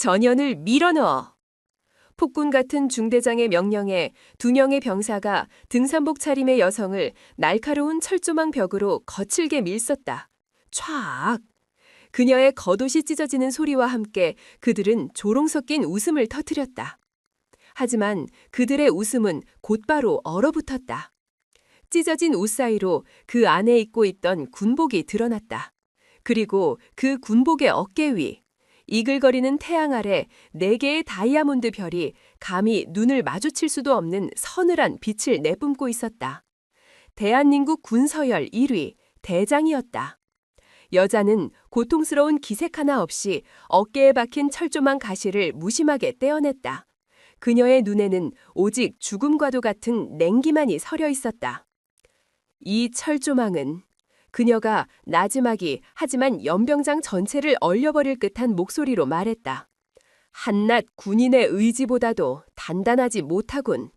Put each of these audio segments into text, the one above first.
전연을 밀어넣어. 폭군 같은 중대장의 명령에 2명의 병사가 등산복 차림의 여성을 날카로운 철조망 벽으로 거칠게 밀었다. 촤악! 그녀의 겉옷이 찢어지는 소리와 함께 그들은 조롱 섞인 웃음을 터뜨렸다. 하지만 그들의 웃음은 곧바로 얼어붙었다. 찢어진 옷 사이로 그 안에 입고 있던 군복이 드러났다. 그리고 그 군복의 어깨 위, 이글거리는 태양 아래 4개의 다이아몬드 별이 감히 눈을 마주칠 수도 없는 서늘한 빛을 내뿜고 있었다. 대한민국 군서열 1위, 대장이었다. 여자는 고통스러운 기색 하나 없이 어깨에 박힌 철조망 가시를 무심하게 떼어냈다. 그녀의 눈에는 오직 죽음과도 같은 냉기만이 서려 있었다. 이 철조망은 그녀가 나지막이 하지만 연병장 전체를 얼려버릴 듯한 목소리로 말했다. 한낱 군인의 의지보다도 단단하지 못하군.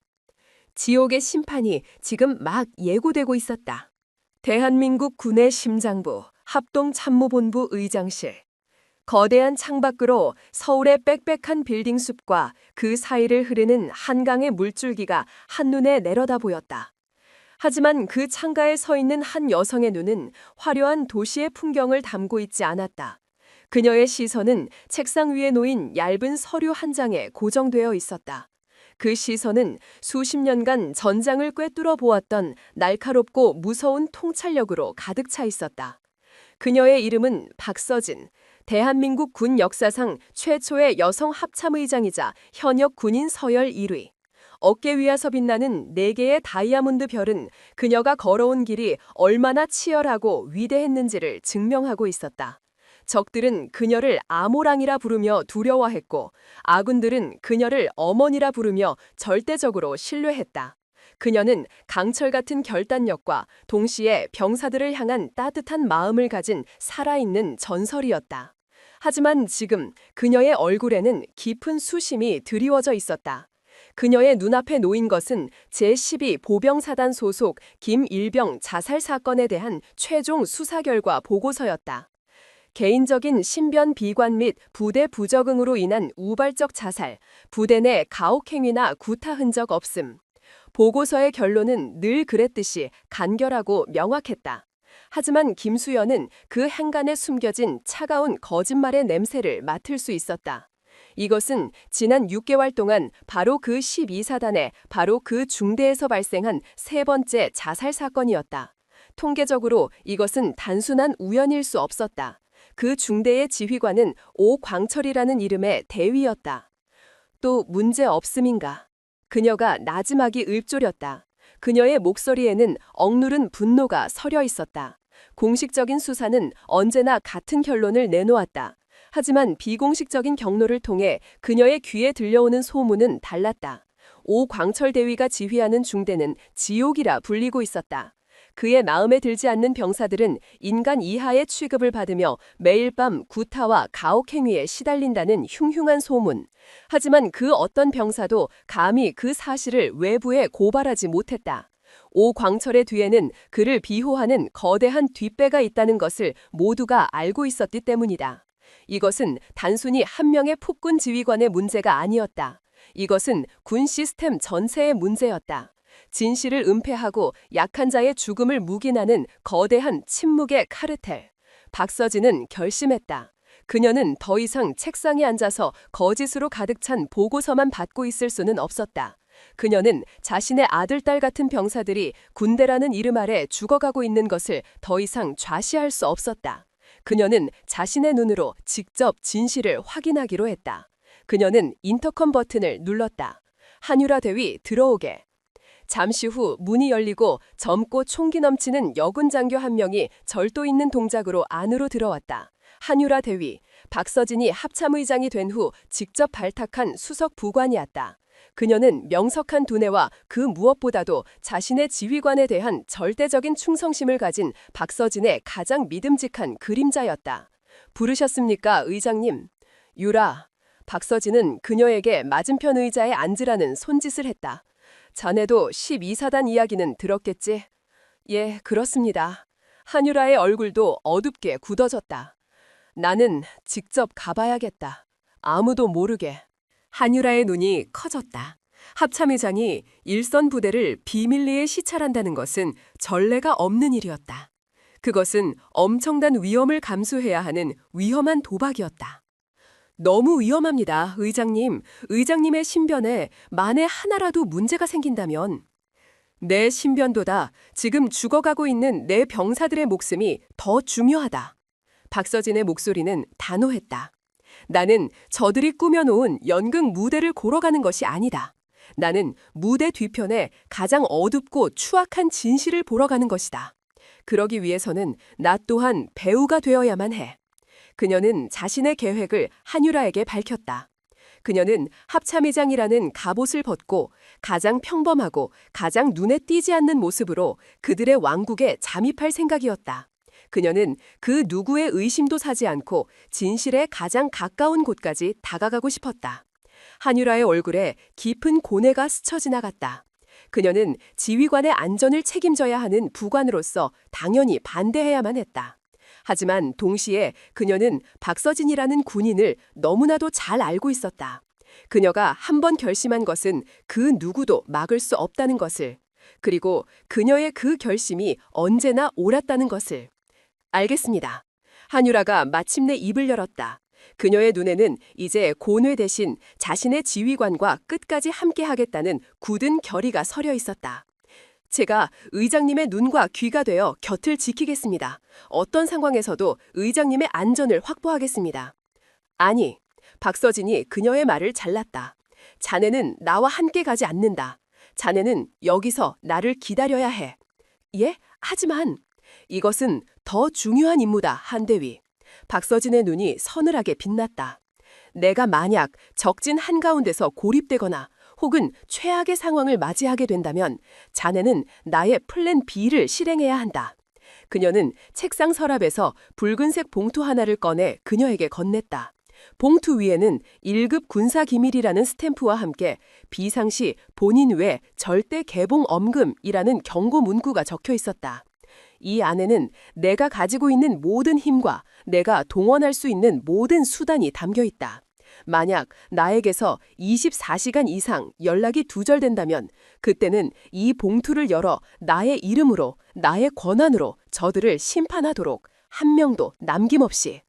지옥의 심판이 지금 막 예고되고 있었다. 대한민국 군의 심장부, 합동참모본부 의장실. 거대한 창밖으로 서울의 빽빽한 빌딩 숲과 그 사이를 흐르는 한강의 물줄기가 한눈에 내려다 보였다. 하지만 그 창가에 서 있는 한 여성의 눈은 화려한 도시의 풍경을 담고 있지 않았다. 그녀의 시선은 책상 위에 놓인 얇은 서류 한 장에 고정되어 있었다. 그 시선은 수십 년간 전장을 꿰뚫어 보았던 날카롭고 무서운 통찰력으로 가득 차 있었다. 그녀의 이름은 박서진, 대한민국 군 역사상 최초의 여성 합참의장이자 현역 군인 서열 1위. 어깨 위에서 빛나는 4개의 다이아몬드 별은 그녀가 걸어온 길이 얼마나 치열하고 위대했는지를 증명하고 있었다. 적들은 그녀를 아모랑이라 부르며 두려워했고 아군들은 그녀를 어머니라 부르며 절대적으로 신뢰했다. 그녀는 강철 같은 결단력과 동시에 병사들을 향한 따뜻한 마음을 가진 살아있는 전설이었다. 하지만 지금 그녀의 얼굴에는 깊은 수심이 드리워져 있었다. 그녀의 눈앞에 놓인 것은 제12 보병사단 소속 김일병 자살 사건에 대한 최종 수사 결과 보고서였다. 개인적인 신변 비관 및 부대 부적응으로 인한 우발적 자살, 부대 내 가혹행위나 구타 흔적 없음. 보고서의 결론은 늘 그랬듯이 간결하고 명확했다. 하지만 김수연은 그 행간에 숨겨진 차가운 거짓말의 냄새를 맡을 수 있었다. 이것은 지난 6개월 동안 바로 그 12사단에 바로 그 중대에서 발생한 3번째 자살 사건이었다. 통계적으로 이것은 단순한 우연일 수 없었다. 그 중대의 지휘관은 오광철이라는 이름의 대위였다. 또 문제 없음인가? 그녀가 나지막이 읊조렸다. 그녀의 목소리에는 억누른 분노가 서려 있었다. 공식적인 수사는 언제나 같은 결론을 내놓았다. 하지만 비공식적인 경로를 통해 그녀의 귀에 들려오는 소문은 달랐다. 오광철 대위가 지휘하는 중대는 지옥이라 불리고 있었다. 그의 마음에 들지 않는 병사들은 인간 이하의 취급을 받으며 매일 밤 구타와 가혹행위에 시달린다는 흉흉한 소문. 하지만 그 어떤 병사도 감히 그 사실을 외부에 고발하지 못했다. 오광철의 뒤에는 그를 비호하는 거대한 뒷배가 있다는 것을 모두가 알고 있었기 때문이다. 이것은 단순히 한 명의 폭군 지휘관의 문제가 아니었다. 이것은 군 시스템 전체의 문제였다. 진실을 은폐하고 약한 자의 죽음을 묵인하는 거대한 침묵의 카르텔. 박서진은 결심했다. 그녀는 더 이상 책상에 앉아서 거짓으로 가득 찬 보고서만 받고 있을 수는 없었다. 그녀는 자신의 아들, 딸 같은 병사들이 군대라는 이름 아래 죽어가고 있는 것을 더 이상 좌시할 수 없었다. 그녀는 자신의 눈으로 직접 진실을 확인하기로 했다. 그녀는 인터컴 버튼을 눌렀다. 한유라 대위 들어오게. 잠시 후 문이 열리고 젊고 총기 넘치는 여군 장교 한 명이 절도 있는 동작으로 안으로 들어왔다. 한유라 대위, 박서진이 합참의장이 된 후 직접 발탁한 수석 부관이었다. 그녀는 명석한 두뇌와 그 무엇보다도 자신의 지휘관에 대한 절대적인 충성심을 가진 박서진의 가장 믿음직한 그림자였다. 부르셨습니까, 의장님? 유라. 박서진은 그녀에게 맞은편 의자에 앉으라는 손짓을 했다. 자네도 12사단 이야기는 들었겠지? 예, 그렇습니다. 한유라의 얼굴도 어둡게 굳어졌다. 나는 직접 가봐야겠다. 아무도 모르게. 한유라의 눈이 커졌다. 합참의장이 일선 부대를 비밀리에 시찰한다는 것은 전례가 없는 일이었다. 그것은 엄청난 위험을 감수해야 하는 위험한 도박이었다. 너무 위험합니다, 의장님. 의장님의 신변에 만에 하나라도 문제가 생긴다면 내 신변보다 지금 죽어가고 있는 내 병사들의 목숨이 더 중요하다. 박서진의 목소리는 단호했다. 나는 저들이 꾸며놓은 연극 무대를 고러 가는 것이 아니다. 나는 무대 뒤편에 가장 어둡고 추악한 진실을 보러 가는 것이다. 그러기 위해서는 나 또한 배우가 되어야만 해. 그녀는 자신의 계획을 한유라에게 밝혔다. 그녀는 합참의장이라는 갑옷을 벗고 가장 평범하고 가장 눈에 띄지 않는 모습으로 그들의 왕국에 잠입할 생각이었다. 그녀는 그 누구의 의심도 사지 않고 진실에 가장 가까운 곳까지 다가가고 싶었다. 한유라의 얼굴에 깊은 고뇌가 스쳐 지나갔다. 그녀는 지휘관의 안전을 책임져야 하는 부관으로서 당연히 반대해야만 했다. 하지만 동시에 그녀는 박서진이라는 군인을 너무나도 잘 알고 있었다. 그녀가 한 번 결심한 것은 그 누구도 막을 수 없다는 것을, 그리고 그녀의 그 결심이 언제나 옳았다는 것을. 알겠습니다. 한유라가 마침내 입을 열었다. 그녀의 눈에는 이제 고뇌 대신 자신의 지휘관과 끝까지 함께하겠다는 굳은 결의가 서려 있었다. 제가 의장님의 눈과 귀가 되어 곁을 지키겠습니다. 어떤 상황에서도 의장님의 안전을 확보하겠습니다. 아니, 박서진이 그녀의 말을 잘랐다. 자네는 나와 함께 가지 않는다. 자네는 여기서 나를 기다려야 해. 예? 하지만 이것은 더 중요한 임무다, 한대위. 박서진의 눈이 서늘하게 빛났다. 내가 만약 적진 한가운데서 고립되거나 혹은 최악의 상황을 맞이하게 된다면 자네는 나의 플랜 B를 실행해야 한다. 그녀는 책상 서랍에서 붉은색 봉투 하나를 꺼내 그녀에게 건넸다. 봉투 위에는 1급 군사기밀이라는 스탬프와 함께 비상시 본인 외 절대 개봉 엄금이라는 경고 문구가 적혀 있었다. 이 안에는 내가 가지고 있는 모든 힘과 내가 동원할 수 있는 모든 수단이 담겨 있다. 만약 나에게서 24시간 이상 연락이 두절된다면 그때는 이 봉투를 열어 나의 이름으로, 나의 권한으로 저들을 심판하도록 한 명도 남김없이.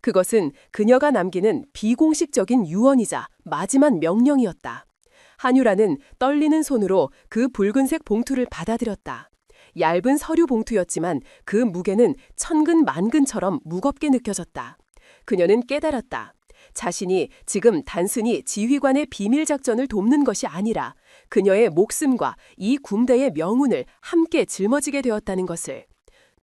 그것은 그녀가 남기는 비공식적인 유언이자 마지막 명령이었다. 한유라는 떨리는 손으로 그 붉은색 봉투를 받아들였다. 얇은 서류 봉투였지만 그 무게는 천근 만근처럼 무겁게 느껴졌다. 그녀는 깨달았다. 자신이 지금 단순히 지휘관의 비밀 작전을 돕는 것이 아니라 그녀의 목숨과 이 군대의 명운을 함께 짊어지게 되었다는 것을.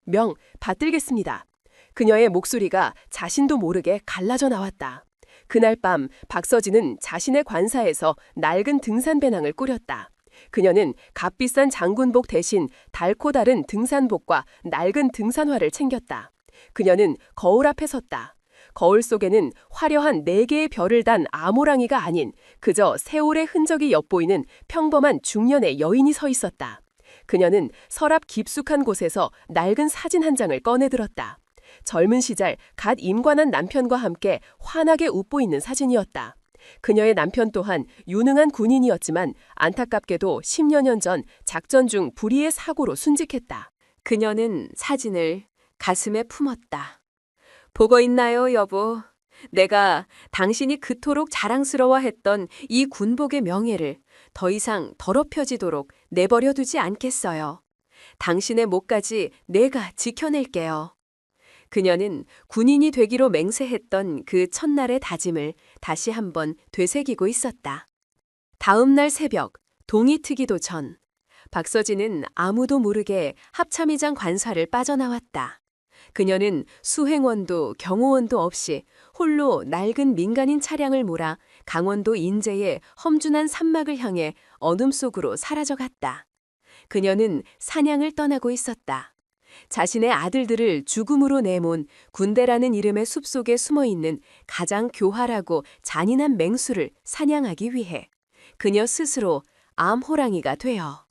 명 받들겠습니다. 그녀의 목소리가 자신도 모르게 갈라져 나왔다. 그날 밤 박서진은 자신의 관사에서 낡은 등산 배낭을 꾸렸다. 그녀는 값비싼 장군복 대신 달고 다른 등산복과 낡은 등산화를 챙겼다. 그녀는 거울 앞에 섰다. 거울 속에는 화려한 4개의 별을 단 아모랑이가 아닌 그저 세월의 흔적이 엿보이는 평범한 중년의 여인이 서 있었다. 그녀는 서랍 깊숙한 곳에서 낡은 사진 한 장을 꺼내 들었다. 젊은 시절 갓 임관한 남편과 함께 환하게 웃고 있는 사진이었다. 그녀의 남편 또한 유능한 군인이었지만 안타깝게도 10여 년 전 작전 중 불의의 사고로 순직했다. 그녀는 사진을 가슴에 품었다. 보고 있나요, 여보? 내가 당신이 그토록 자랑스러워했던 이 군복의 명예를 더 이상 더럽혀지도록 내버려 두지 않겠어요. 당신의 목까지 내가 지켜낼게요. 그녀는 군인이 되기로 맹세했던 그 첫날의 다짐을 다시 한번 되새기고 있었다. 다음 날 새벽, 동이 트기도 전, 박서진은 아무도 모르게 합참의장 관사를 빠져나왔다. 그녀는 수행원도 경호원도 없이 홀로 낡은 민간인 차량을 몰아 강원도 인제의 험준한 산막을 향해 어둠 속으로 사라져갔다. 그녀는 사냥을 떠나고 있었다. 자신의 아들들을 죽음으로 내몬 군대라는 이름의 숲속에 숨어있는 가장 교활하고 잔인한 맹수를 사냥하기 위해 그녀 스스로 암호랑이가 되어.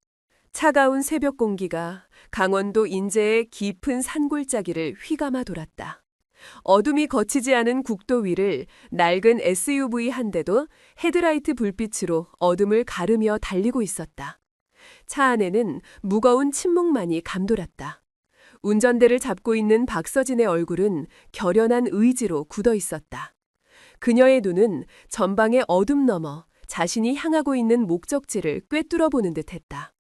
차가운 새벽 공기가 강원도 인제의 깊은 산골짜기를 휘감아 돌았다. 어둠이 거치지 않은 국도 위를 낡은 SUV 한 대도 헤드라이트 불빛으로 어둠을 가르며 달리고 있었다. 차 안에는 무거운 침묵만이 감돌았다. 운전대를 잡고 있는 박서진의 얼굴은 결연한 의지로 굳어 있었다. 그녀의 눈은 전방의 어둠 너머 자신이 향하고 있는 목적지를 꿰뚫어 보는 듯했다.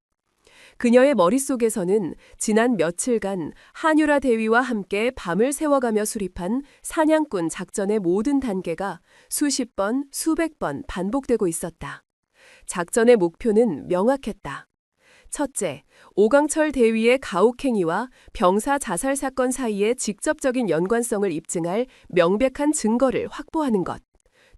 그녀의 머릿속에서는 지난 며칠간 한유라 대위와 함께 밤을 새워가며 수립한 사냥꾼 작전의 모든 단계가 수십 번, 수백 번 반복되고 있었다. 작전의 목표는 명확했다. 첫째, 오강철 대위의 가혹행위와 병사 자살 사건 사이의 직접적인 연관성을 입증할 명백한 증거를 확보하는 것.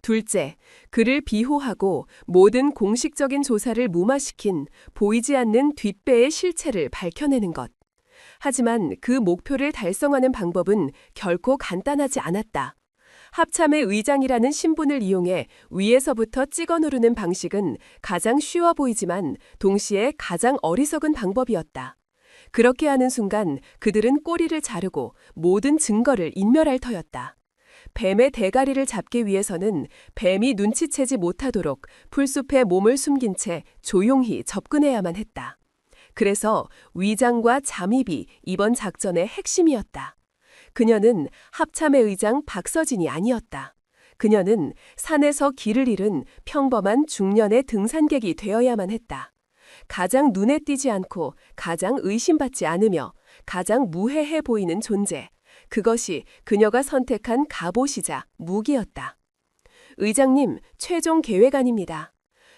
둘째, 그를 비호하고 모든 공식적인 조사를 무마시킨 보이지 않는 뒷배의 실체를 밝혀내는 것. 하지만 그 목표를 달성하는 방법은 결코 간단하지 않았다. 합참의 의장이라는 신분을 이용해 위에서부터 찍어 누르는 방식은 가장 쉬워 보이지만 동시에 가장 어리석은 방법이었다. 그렇게 하는 순간 그들은 꼬리를 자르고 모든 증거를 인멸할 터였다. 뱀의 대가리를 잡기 위해서는 뱀이 눈치채지 못하도록 풀숲에 몸을 숨긴 채 조용히 접근해야만 했다. 그래서 위장과 잠입이 이번 작전의 핵심이었다. 그녀는 합참의 의장 박서진이 아니었다. 그녀는 산에서 길을 잃은 평범한 중년의 등산객이 되어야만 했다. 가장 눈에 띄지 않고 가장 의심받지 않으며 가장 무해해 보이는 존재. 그것이 그녀가 선택한 갑옷이자 무기였다. 의장님, 최종 계획안입니다.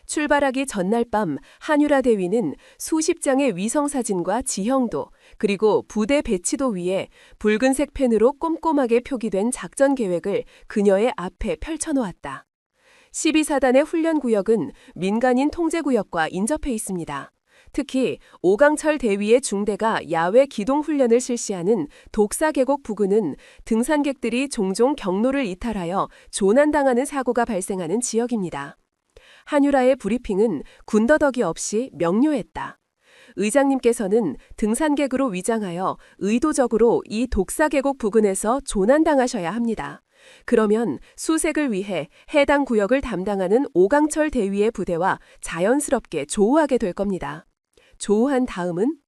출발하기 전날 밤 한유라 대위는 수십 장의 위성사진과 지형도 그리고 부대 배치도 위에 붉은색 펜으로 꼼꼼하게 표기된 작전 계획을 그녀의 앞에 펼쳐놓았다. 12사단의 훈련구역은 민간인 통제구역과 인접해 있습니다. 특히 오강철 대위의 중대가 야외 기동훈련을 실시하는 독사계곡 부근은 등산객들이 종종 경로를 이탈하여 조난당하는 사고가 발생하는 지역입니다. 한유라의 브리핑은 군더더기 없이 명료했다. 의장님께서는 등산객으로 위장하여 의도적으로 이 독사계곡 부근에서 조난당하셔야 합니다. 그러면 수색을 위해 해당 구역을 담당하는 오강철 대위의 부대와 자연스럽게 조우하게 될 겁니다. 조우한 다음은?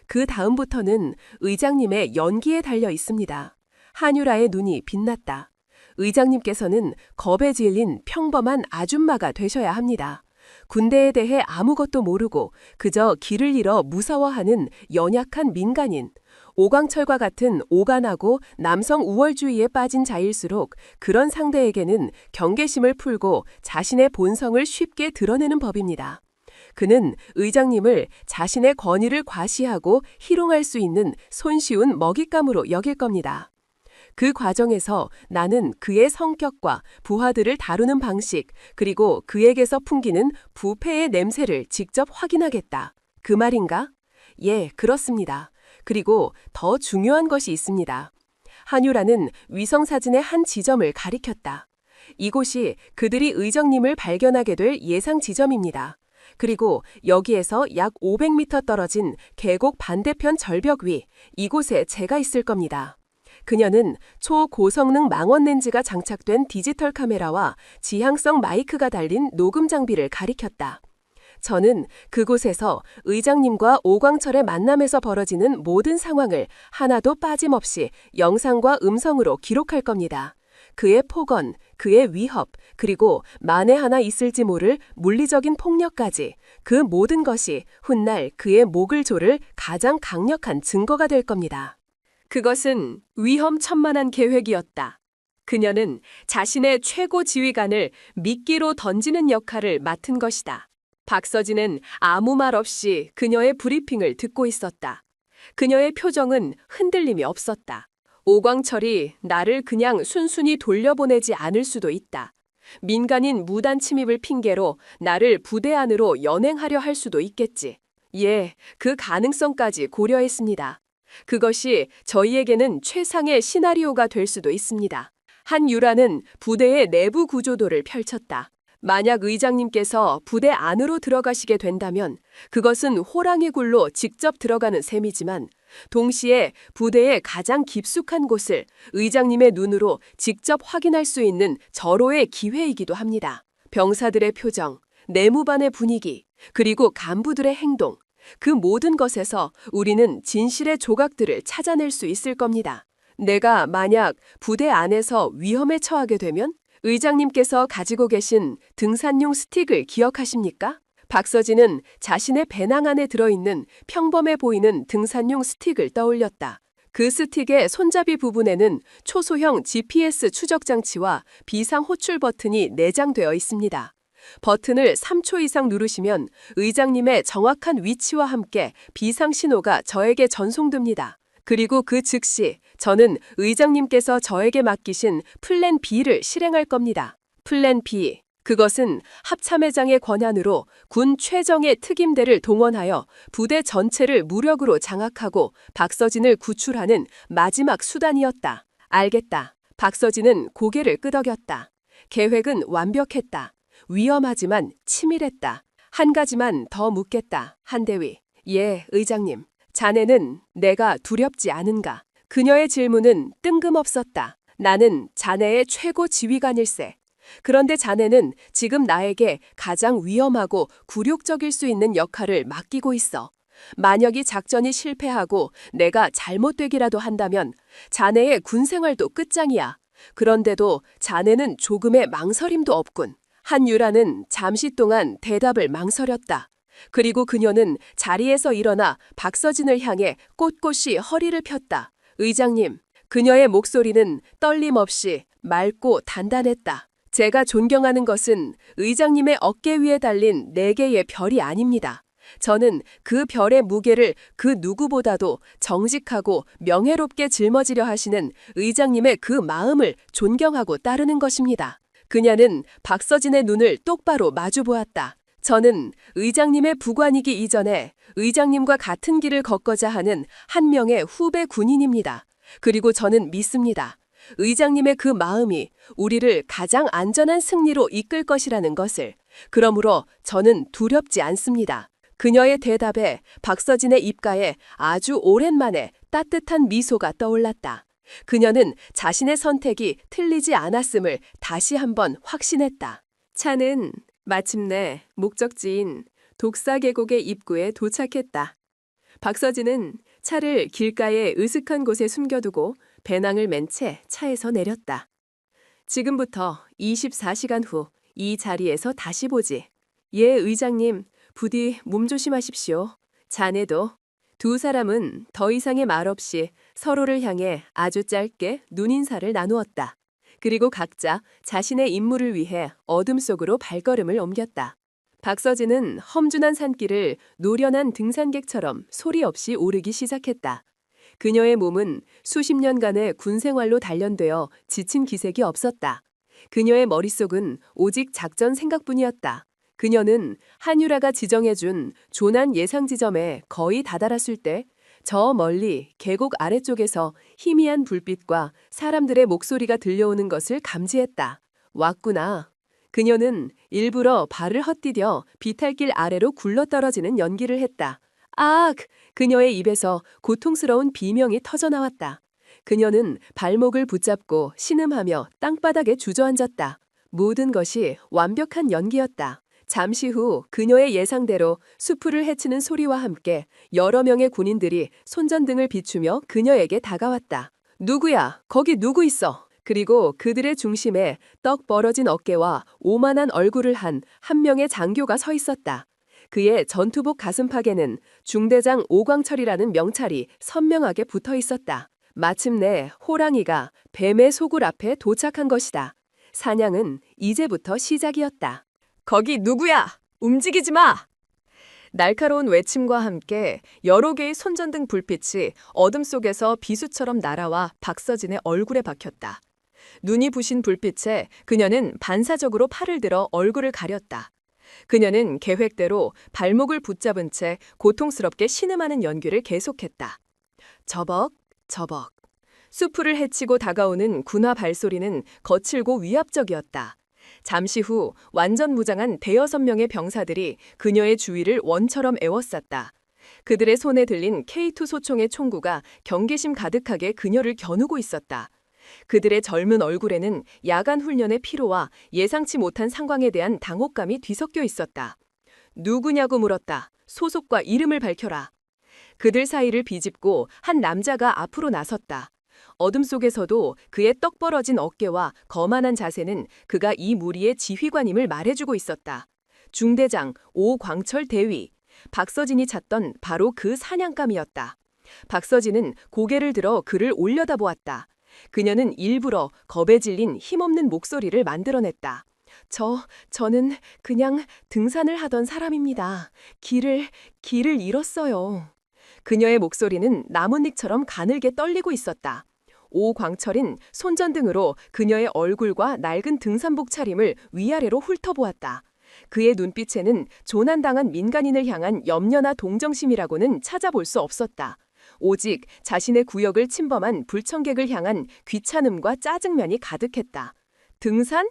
그 다음부터는 의장님의 연기에 달려 있습니다. 한유라의 눈이 빛났다. 의장님께서는 겁에 질린 평범한 아줌마가 되셔야 합니다. 군대에 대해 아무것도 모르고 그저 길을 잃어 무서워하는 연약한 민간인. 오광철과 같은 오간하고 남성 우월주의에 빠진 자일수록 그런 상대에게는 경계심을 풀고 자신의 본성을 쉽게 드러내는 법입니다. 그는 의장님을 자신의 권위를 과시하고 희롱할 수 있는 손쉬운 먹잇감으로 여길 겁니다. 그 과정에서 나는 그의 성격과 부하들을 다루는 방식, 그리고 그에게서 풍기는 부패의 냄새를 직접 확인하겠다. 그 말인가? 예, 그렇습니다. 그리고 더 중요한 것이 있습니다. 한유라는 위성사진의 한 지점을 가리켰다. 이곳이 그들이 의정님을 발견하게 될 예상 지점입니다. 그리고 여기에서 약 500m 떨어진 계곡 반대편 절벽 위, 이곳에 제가 있을 겁니다. 그녀는 초고성능 망원 렌즈가 장착된 디지털 카메라와 지향성 마이크가 달린 녹음 장비를 가리켰다. 저는 그곳에서 의장님과 오광철의 만남에서 벌어지는 모든 상황을 하나도 빠짐없이 영상과 음성으로 기록할 겁니다. 그의 폭언, 그의 위협, 그리고 만에 하나 있을지 모를 물리적인 폭력까지 그 모든 것이 훗날 그의 목을 조를 가장 강력한 증거가 될 겁니다. 그것은 위험천만한 계획이었다. 그녀는 자신의 최고 지휘관을 미끼로 던지는 역할을 맡은 것이다. 박서진은 아무 말 없이 그녀의 브리핑을 듣고 있었다. 그녀의 표정은 흔들림이 없었다. 오광철이 나를 그냥 순순히 돌려보내지 않을 수도 있다. 민간인 무단 침입을 핑계로 나를 부대 안으로 연행하려 할 수도 있겠지. 예, 그 가능성까지 고려했습니다. 그것이 저희에게는 최상의 시나리오가 될 수도 있습니다. 한유라는 부대의 내부 구조도를 펼쳤다. 만약 의장님께서 부대 안으로 들어가시게 된다면 그것은 호랑이 굴로 직접 들어가는 셈이지만 동시에 부대의 가장 깊숙한 곳을 의장님의 눈으로 직접 확인할 수 있는 절호의 기회이기도 합니다. 병사들의 표정, 내무반의 분위기, 그리고 간부들의 행동, 그 모든 것에서 우리는 진실의 조각들을 찾아낼 수 있을 겁니다. 내가 만약 부대 안에서 위험에 처하게 되면 의장님께서 가지고 계신 등산용 스틱을 기억하십니까? 박서진은 자신의 배낭 안에 들어있는 평범해 보이는 등산용 스틱을 떠올렸다. 그 스틱의 손잡이 부분에는 초소형 GPS 추적 장치와 비상 호출 버튼이 내장되어 있습니다. 버튼을 3초 이상 누르시면 의장님의 정확한 위치와 함께 비상 신호가 저에게 전송됩니다. 그리고 그 즉시 저는 의장님께서 저에게 맡기신 플랜 B를 실행할 겁니다. 플랜 B. 그것은 합참의장의 권한으로 군 최정예 특임대를 동원하여 부대 전체를 무력으로 장악하고 박서진을 구출하는 마지막 수단이었다. 알겠다. 박서진은 고개를 끄덕였다. 계획은 완벽했다. 위험하지만 치밀했다. 한 가지만 더 묻겠다. 한대위. 예, 의장님. 자네는 내가 두렵지 않은가? 그녀의 질문은 뜬금없었다. 나는 자네의 최고 지휘관일세. 그런데 자네는 지금 나에게 가장 위험하고 굴욕적일 수 있는 역할을 맡기고 있어. 만약 이 작전이 실패하고 내가 잘못되기라도 한다면 자네의 군 생활도 끝장이야. 그런데도 자네는 조금의 망설임도 없군. 한유라는 잠시 동안 대답을 망설였다. 그리고 그녀는 자리에서 일어나 박서진을 향해 꼿꼿이 허리를 폈다. 의장님, 그녀의 목소리는 떨림 없이 맑고 단단했다. 제가 존경하는 것은 의장님의 어깨 위에 달린 4개의 별이 아닙니다. 저는 그 별의 무게를 그 누구보다도 정직하고 명예롭게 짊어지려 하시는 의장님의 그 마음을 존경하고 따르는 것입니다. 그녀는 박서진의 눈을 똑바로 마주보았다. 저는 의장님의 부관이기 이전에 의장님과 같은 길을 걷고자 하는 한 명의 후배 군인입니다. 그리고 저는 믿습니다. 의장님의 그 마음이 우리를 가장 안전한 승리로 이끌 것이라는 것을. 그러므로 저는 두렵지 않습니다. 그녀의 대답에 박서진의 입가에 아주 오랜만에 따뜻한 미소가 떠올랐다. 그녀는 자신의 선택이 틀리지 않았음을 다시 한번 확신했다. 차는 마침내 목적지인 독사계곡의 입구에 도착했다. 박서진은 차를 길가의 으슥한 곳에 숨겨두고 배낭을 맨 채 차에서 내렸다. 지금부터 24시간 후 이 자리에서 다시 보지. 예, 의장님, 부디 몸 조심하십시오. 자네도. 두 사람은 더 이상의 말 없이 서로를 향해 아주 짧게 눈인사를 나누었다. 그리고 각자 자신의 임무를 위해 어둠 속으로 발걸음을 옮겼다. 박서진은 험준한 산길을 노련한 등산객처럼 소리 없이 오르기 시작했다. 그녀의 몸은 수십 년간의 군 생활로 단련되어 지친 기색이 없었다. 그녀의 머릿속은 오직 작전 생각뿐이었다. 그녀는 한유라가 지정해준 조난 예상 지점에 거의 다다랐을 때 저 멀리 계곡 아래쪽에서 희미한 불빛과 사람들의 목소리가 들려오는 것을 감지했다. 왔구나. 그녀는 일부러 발을 헛디뎌 비탈길 아래로 굴러떨어지는 연기를 했다. 악! 그녀의 입에서 고통스러운 비명이 터져나왔다. 그녀는 발목을 붙잡고 신음하며 땅바닥에 주저앉았다. 모든 것이 완벽한 연기였다. 잠시 후 그녀의 예상대로 수풀을 헤치는 소리와 함께 여러 명의 군인들이 손전등을 비추며 그녀에게 다가왔다. 누구야? 거기 누구 있어? 그리고 그들의 중심에 떡 벌어진 어깨와 오만한 얼굴을 한 명의 장교가 서 있었다. 그의 전투복 가슴팍에는 중대장 오광철이라는 명찰이 선명하게 붙어 있었다. 마침내 호랑이가 뱀의 소굴 앞에 도착한 것이다. 사냥은 이제부터 시작이었다. 거기 누구야? 움직이지 마! 날카로운 외침과 함께 여러 개의 손전등 불빛이 어둠 속에서 비수처럼 날아와 박서진의 얼굴에 박혔다. 눈이 부신 불빛에 그녀는 반사적으로 팔을 들어 얼굴을 가렸다. 그녀는 계획대로 발목을 붙잡은 채 고통스럽게 신음하는 연기를 계속했다. 저벅, 저벅. 수풀을 헤치고 다가오는 군화 발소리는 거칠고 위압적이었다. 잠시 후 완전 무장한 대여섯 명의 병사들이 그녀의 주위를 원처럼 에워쌌다. 그들의 손에 들린 K2 소총의 총구가 경계심 가득하게 그녀를 겨누고 있었다. 그들의 젊은 얼굴에는 야간 훈련의 피로와 예상치 못한 상황에 대한 당혹감이 뒤섞여 있었다. 누구냐고 물었다. 소속과 이름을 밝혀라. 그들 사이를 비집고 한 남자가 앞으로 나섰다. 어둠 속에서도 그의 떡 벌어진 어깨와 거만한 자세는 그가 이 무리의 지휘관임을 말해주고 있었다. 중대장 오광철 대위. 박서진이 찾던 바로 그 사냥감이었다. 박서진은 고개를 들어 그를 올려다보았다. 그녀는 일부러 겁에 질린 힘없는 목소리를 만들어냈다. 저는 그냥 등산을 하던 사람입니다. 길을 잃었어요. 그녀의 목소리는 나뭇잎처럼 가늘게 떨리고 있었다. 오광철은 손전등으로 그녀의 얼굴과 낡은 등산복 차림을 위아래로 훑어보았다. 그의 눈빛에는 조난당한 민간인을 향한 염려나 동정심이라고는 찾아볼 수 없었다. 오직 자신의 구역을 침범한 불청객을 향한 귀찮음과 짜증면이 가득했다. 등산?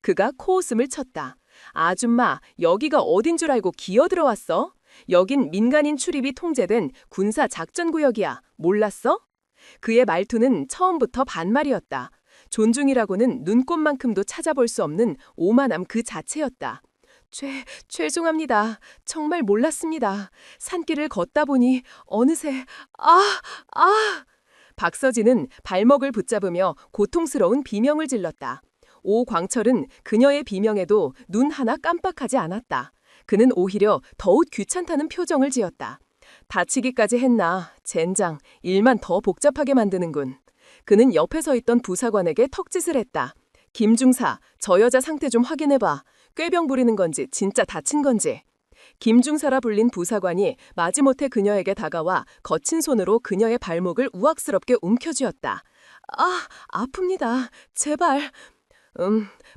그가 코웃음을 쳤다. 아줌마, 여기가 어딘 줄 알고 기어들어왔어? 여긴 민간인 출입이 통제된 군사 작전구역이야. 몰랐어? 그의 말투는 처음부터 반말이었다. 존중이라고는 눈꼽만큼도 찾아볼 수 없는 오만함 그 자체였다. 죄송합니다. 정말 몰랐습니다. 산길을 걷다 보니 어느새 박서진은 발목을 붙잡으며 고통스러운 비명을 질렀다. 오광철은 그녀의 비명에도 눈 하나 깜빡하지 않았다. 그는 오히려 더욱 귀찮다는 표정을 지었다. 다치기까지 했나, 젠장, 일만 더 복잡하게 만드는군. 그는 옆에 서 있던 부사관에게 턱짓을 했다. 김중사, 저 여자 상태 좀 확인해봐. 꾀병 부리는 건지 진짜 다친 건지. 김중사라 불린 부사관이 마지못해 그녀에게 다가와 거친 손으로 그녀의 발목을 우악스럽게 움켜쥐었다. 아픕니다. 제발.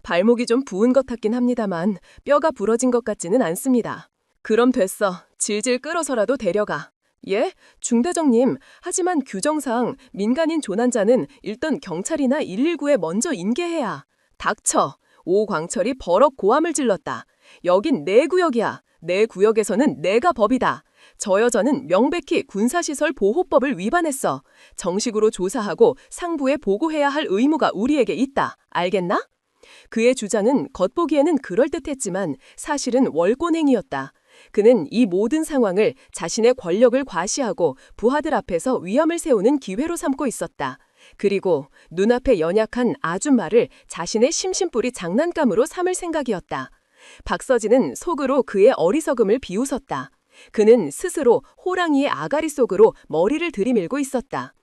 발목이 좀 부은 것 같긴 합니다만 뼈가 부러진 것 같지는 않습니다. 그럼 됐어. 질질 끌어서라도 데려가. 예? 중대장님, 하지만 규정상 민간인 조난자는 일단 경찰이나 119에 먼저 인계해야. 닥쳐. 오광철이 버럭 고함을 질렀다. 여긴 내 구역이야. 내 구역에서는 내가 법이다. 저 여자는 명백히 군사시설 보호법을 위반했어. 정식으로 조사하고 상부에 보고해야 할 의무가 우리에게 있다. 알겠나? 그의 주장은 겉보기에는 그럴듯했지만 사실은 월권행위였다. 그는 이 모든 상황을 자신의 권력을 과시하고 부하들 앞에서 위험을 세우는 기회로 삼고 있었다. 그리고 눈앞에 연약한 아줌마를 자신의 심심뿌리 장난감으로 삼을 생각이었다. 박서진은 속으로 그의 어리석음을 비웃었다. 그는 스스로 호랑이의 아가리 속으로 머리를 들이밀고 있었다.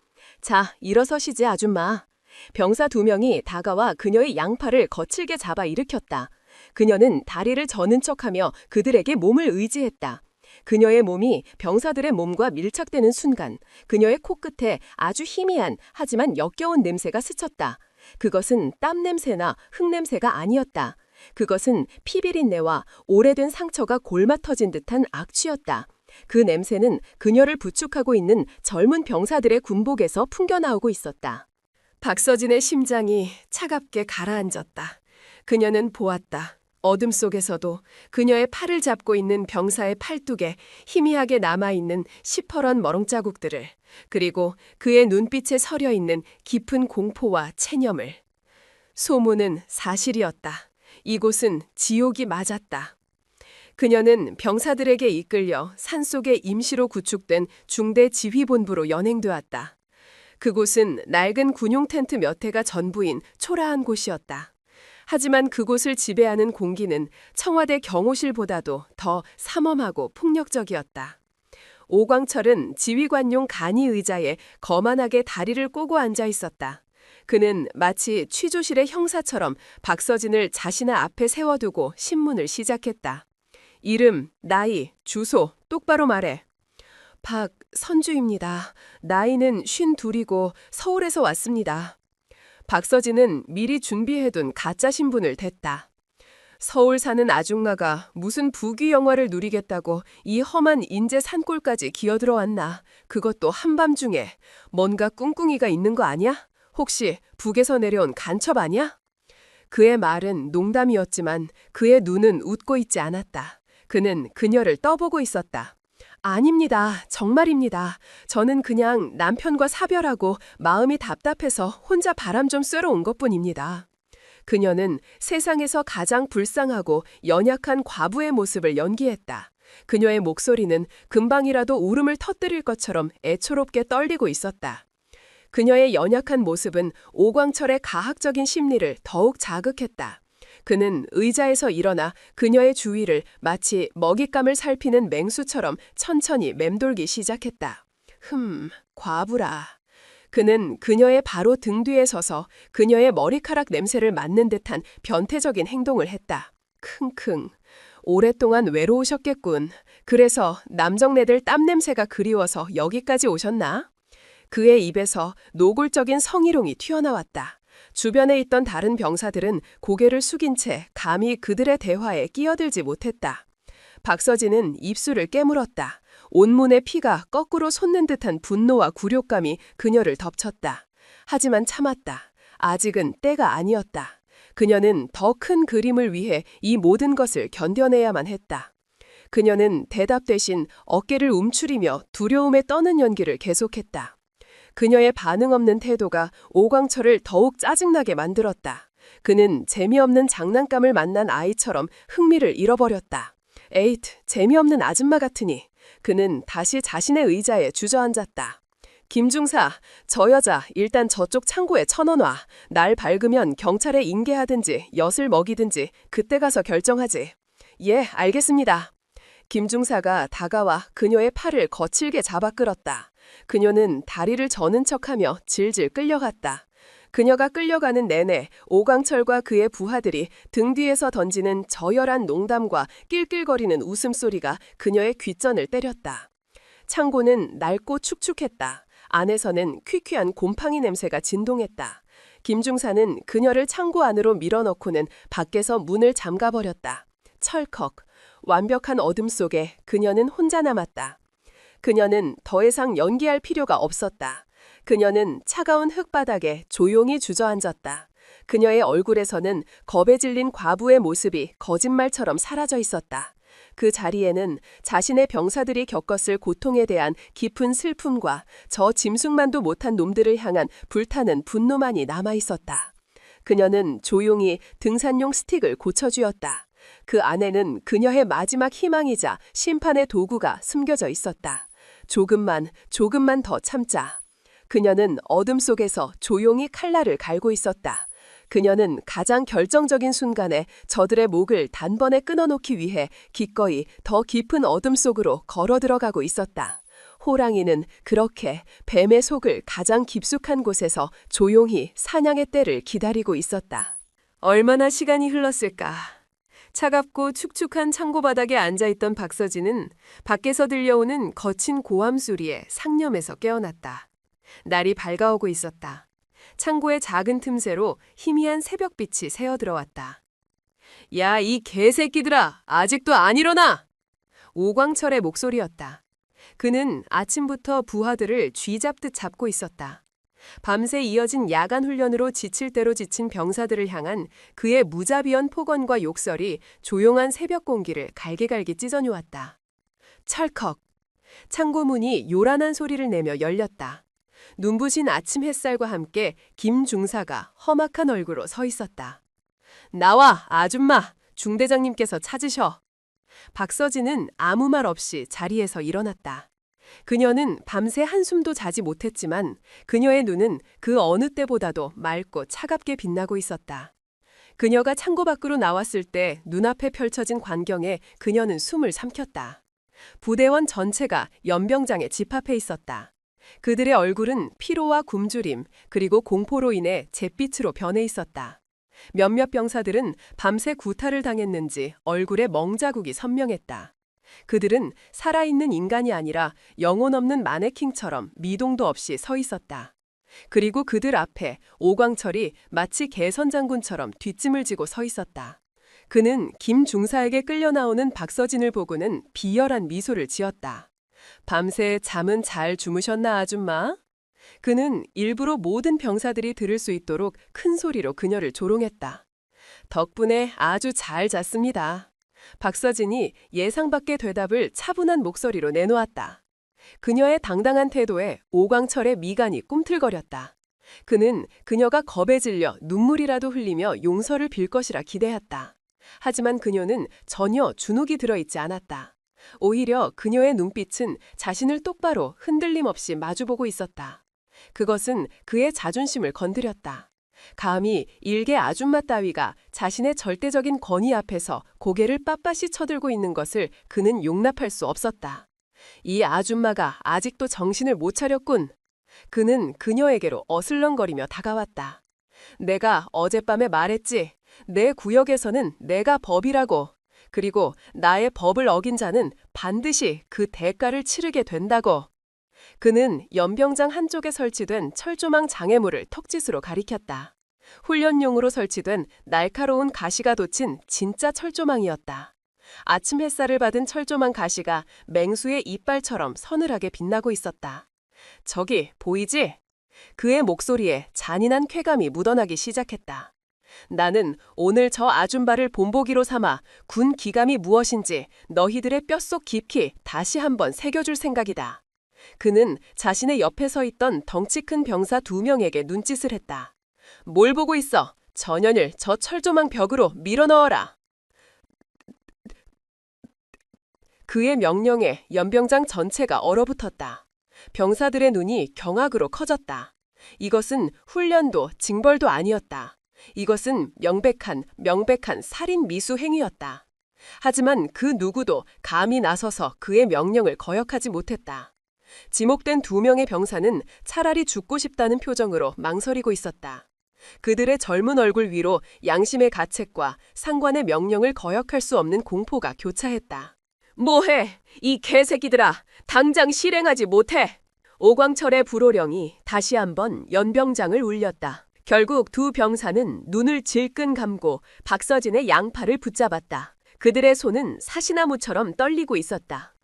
자, 일어서시지 아줌마. 병사 2명이 다가와 그녀의 양팔을 거칠게 잡아 일으켰다. 그녀는 다리를 저는 척하며 그들에게 몸을 의지했다. 그녀의 몸이 병사들의 몸과 밀착되는 순간 그녀의 코끝에 아주 희미한 하지만 역겨운 냄새가 스쳤다. 그것은 땀 냄새나 흙 냄새가 아니었다. 그것은 피비린내와 오래된 상처가 골마 터진 듯한 악취였다. 그 냄새는 그녀를 부축하고 있는 젊은 병사들의 군복에서 풍겨나오고 있었다. 박서진의 심장이 차갑게 가라앉았다. 그녀는 보았다. 어둠 속에서도 그녀의 팔을 잡고 있는 병사의 팔뚝에 희미하게 남아있는 시퍼런 머렁자국들을, 그리고 그의 눈빛에 서려있는 깊은 공포와 체념을. 소문은 사실이었다. 이곳은 지옥이 맞았다. 그녀는 병사들에게 이끌려 산속에 임시로 구축된 중대 지휘본부로 연행되었다. 그곳은 낡은 군용 텐트 몇 해가 전부인 초라한 곳이었다. 하지만 그곳을 지배하는 공기는 청와대 경호실보다도 더 삼엄하고 폭력적이었다. 오광철은 지휘관용 간이 의자에 거만하게 다리를 꼬고 앉아 있었다. 그는 마치 취조실의 형사처럼 박서진을 자신의 앞에 세워두고 신문을 시작했다. 이름, 나이, 주소, 똑바로 말해. 박선주입니다. 나이는 52이고 서울에서 왔습니다. 박서진은 미리 준비해둔 가짜 신분을 댔다. 서울 사는 아줌마가 무슨 부귀 영화를 누리겠다고 이 험한 인제 산골까지 기어들어왔나. 그것도 한밤중에. 뭔가 꿍꿍이가 있는 거 아니야? 혹시 북에서 내려온 간첩 아니야? 그의 말은 농담이었지만 그의 눈은 웃고 있지 않았다. 그는 그녀를 떠보고 있었다. 아닙니다. 정말입니다. 저는 그냥 남편과 사별하고 마음이 답답해서 혼자 바람 좀 쐬러 온 것뿐입니다. 그녀는 세상에서 가장 불쌍하고 연약한 과부의 모습을 연기했다. 그녀의 목소리는 금방이라도 울음을 터뜨릴 것처럼 애초롭게 떨리고 있었다. 그녀의 연약한 모습은 오광철의 가학적인 심리를 더욱 자극했다. 그는 의자에서 일어나 그녀의 주위를 마치 먹잇감을 살피는 맹수처럼 천천히 맴돌기 시작했다. 과부라. 그는 그녀의 바로 등 뒤에 서서 그녀의 머리카락 냄새를 맡는 듯한 변태적인 행동을 했다. 킁킁. 오랫동안 외로우셨겠군. 그래서 남정네들 땀 냄새가 그리워서 여기까지 오셨나? 그의 입에서 노골적인 성희롱이 튀어나왔다. 주변에 있던 다른 병사들은 고개를 숙인 채 감히 그들의 대화에 끼어들지 못했다. 박서진은 입술을 깨물었다. 온몸의 피가 거꾸로 솟는 듯한 분노와 굴욕감이 그녀를 덮쳤다. 하지만 참았다. 아직은 때가 아니었다. 그녀는 더 큰 그림을 위해 이 모든 것을 견뎌내야만 했다. 그녀는 대답 대신 어깨를 움츠리며 두려움에 떠는 연기를 계속했다. 그녀의 반응 없는 태도가 오광철을 더욱 짜증나게 만들었다. 그는 재미없는 장난감을 만난 아이처럼 흥미를 잃어버렸다. 에이트, 재미없는 아줌마 같으니. 그는 다시 자신의 의자에 주저앉았다. 김중사, 저 여자 일단 저쪽 창고에 쳐넣어놔. 날 밝으면 경찰에 인계하든지 엿을 먹이든지 그때 가서 결정하지. 예, 알겠습니다. 김중사가 다가와 그녀의 팔을 거칠게 잡아 끌었다. 그녀는 다리를 저는 척하며 질질 끌려갔다. 그녀가 끌려가는 내내 오광철과 그의 부하들이 등 뒤에서 던지는 저열한 농담과 낄낄거리는 웃음소리가 그녀의 귓전을 때렸다. 창고는 낡고 축축했다. 안에서는 퀴퀴한 곰팡이 냄새가 진동했다. 김중사는 그녀를 창고 안으로 밀어넣고는 밖에서 문을 잠가버렸다. 철컥. 완벽한 어둠 속에 그녀는 혼자 남았다. 그녀는 더 이상 연기할 필요가 없었다. 그녀는 차가운 흙바닥에 조용히 주저앉았다. 그녀의 얼굴에서는 겁에 질린 과부의 모습이 거짓말처럼 사라져 있었다. 그 자리에는 자신의 병사들이 겪었을 고통에 대한 깊은 슬픔과 저 짐승만도 못한 놈들을 향한 불타는 분노만이 남아 있었다. 그녀는 조용히 등산용 스틱을 고쳐주었다. 그 안에는 그녀의 마지막 희망이자 심판의 도구가 숨겨져 있었다. 조금만 더 참자. 그녀는 어둠 속에서 조용히 칼날을 갈고 있었다. 그녀는 가장 결정적인 순간에 저들의 목을 단번에 끊어놓기 위해 기꺼이 더 깊은 어둠 속으로 걸어 들어가고 있었다. 호랑이는 그렇게 뱀의 속을 가장 깊숙한 곳에서 조용히 사냥의 때를 기다리고 있었다. 얼마나 시간이 흘렀을까. 차갑고 축축한 창고 바닥에 앉아있던 박서진은 밖에서 들려오는 거친 고함 소리에 상념에서 깨어났다. 날이 밝아오고 있었다. 창고의 작은 틈새로 희미한 새벽빛이 새어들어왔다. 야, 이 개새끼들아! 아직도 안 일어나! 오광철의 목소리였다. 그는 아침부터 부하들을 쥐잡듯 잡고 있었다. 밤새 이어진 야간 훈련으로 지칠 대로 지친 병사들을 향한 그의 무자비한 폭언과 욕설이 조용한 새벽 공기를 갈기갈기 찢어놓았다. 찰컥! 창고 문이 요란한 소리를 내며 열렸다. 눈부신 아침 햇살과 함께 김 중사가 험악한 얼굴로 서 있었다. 나와, 아줌마! 중대장님께서 찾으셔. 박서진은 아무 말 없이 자리에서 일어났다. 그녀는 밤새 한숨도 자지 못했지만 그녀의 눈은 그 어느 때보다도 맑고 차갑게 빛나고 있었다. 그녀가 창고 밖으로 나왔을 때 눈앞에 펼쳐진 광경에 그녀는 숨을 삼켰다. 부대원 전체가 연병장에 집합해 있었다. 그들의 얼굴은 피로와 굶주림 그리고 공포로 인해 잿빛으로 변해 있었다. 몇몇 병사들은 밤새 구타를 당했는지 얼굴에 멍자국이 선명했다. 그들은 살아있는 인간이 아니라 영혼 없는 마네킹처럼 미동도 없이 서 있었다. 그리고 그들 앞에 오광철이 마치 개선 장군처럼 뒷짐을 지고 서 있었다. 그는 김 중사에게 끌려 나오는 박서진을 보고는 비열한 미소를 지었다. 밤새 잠은 잘 주무셨나, 아줌마? 그는 일부러 모든 병사들이 들을 수 있도록 큰 소리로 그녀를 조롱했다. 덕분에 아주 잘 잤습니다. 박서진이 예상 밖의 대답을 차분한 목소리로 내놓았다. 그녀의 당당한 태도에 오광철의 미간이 꿈틀거렸다. 그는 그녀가 겁에 질려 눈물이라도 흘리며 용서를 빌 것이라 기대했다. 하지만 그녀는 전혀 주눅이 들어있지 않았다. 오히려 그녀의 눈빛은 자신을 똑바로 흔들림 없이 마주보고 있었다. 그것은 그의 자존심을 건드렸다. 감히 일개 아줌마 따위가 자신의 절대적인 권위 앞에서 고개를 빳빳이 쳐들고 있는 것을 그는 용납할 수 없었다. 이 아줌마가 아직도 정신을 못 차렸군. 그는 그녀에게로 어슬렁거리며 다가왔다. 내가 어젯밤에 말했지. 내 구역에서는 내가 법이라고. 그리고 나의 법을 어긴 자는 반드시 그 대가를 치르게 된다고. 그는 연병장 한쪽에 설치된 철조망 장애물을 턱짓으로 가리켰다. 훈련용으로 설치된 날카로운 가시가 돋친 진짜 철조망이었다. 아침 햇살을 받은 철조망 가시가 맹수의 이빨처럼 서늘하게 빛나고 있었다. 저기 보이지? 그의 목소리에 잔인한 쾌감이 묻어나기 시작했다. 나는 오늘 저 아줌마를 본보기로 삼아 군 기감이 무엇인지 너희들의 뼛속 깊이 다시 한번 새겨줄 생각이다. 그는 자신의 옆에 서 있던 덩치 큰 병사 2명에게 눈짓을 했다. 뭘 보고 있어? 전연을 저 철조망 벽으로 밀어넣어라. 그의 명령에 연병장 전체가 얼어붙었다. 병사들의 눈이 경악으로 커졌다. 이것은 훈련도 징벌도 아니었다. 이것은 명백한 살인 미수 행위였다. 하지만 그 누구도 감히 나서서 그의 명령을 거역하지 못했다. 지목된 2명의 병사는 차라리 죽고 싶다는 표정으로 망설이고 있었다. 그들의 젊은 얼굴 위로 양심의 가책과 상관의 명령을 거역할 수 없는 공포가 교차했다. 뭐해? 이 개새끼들아! 당장 실행하지 못해! 오광철의 불호령이 다시 한번 연병장을 울렸다. 결국 2 병사는 눈을 질끈 감고 박서진의 양팔을 붙잡았다. 그들의 손은 사시나무처럼 떨리고 있었다.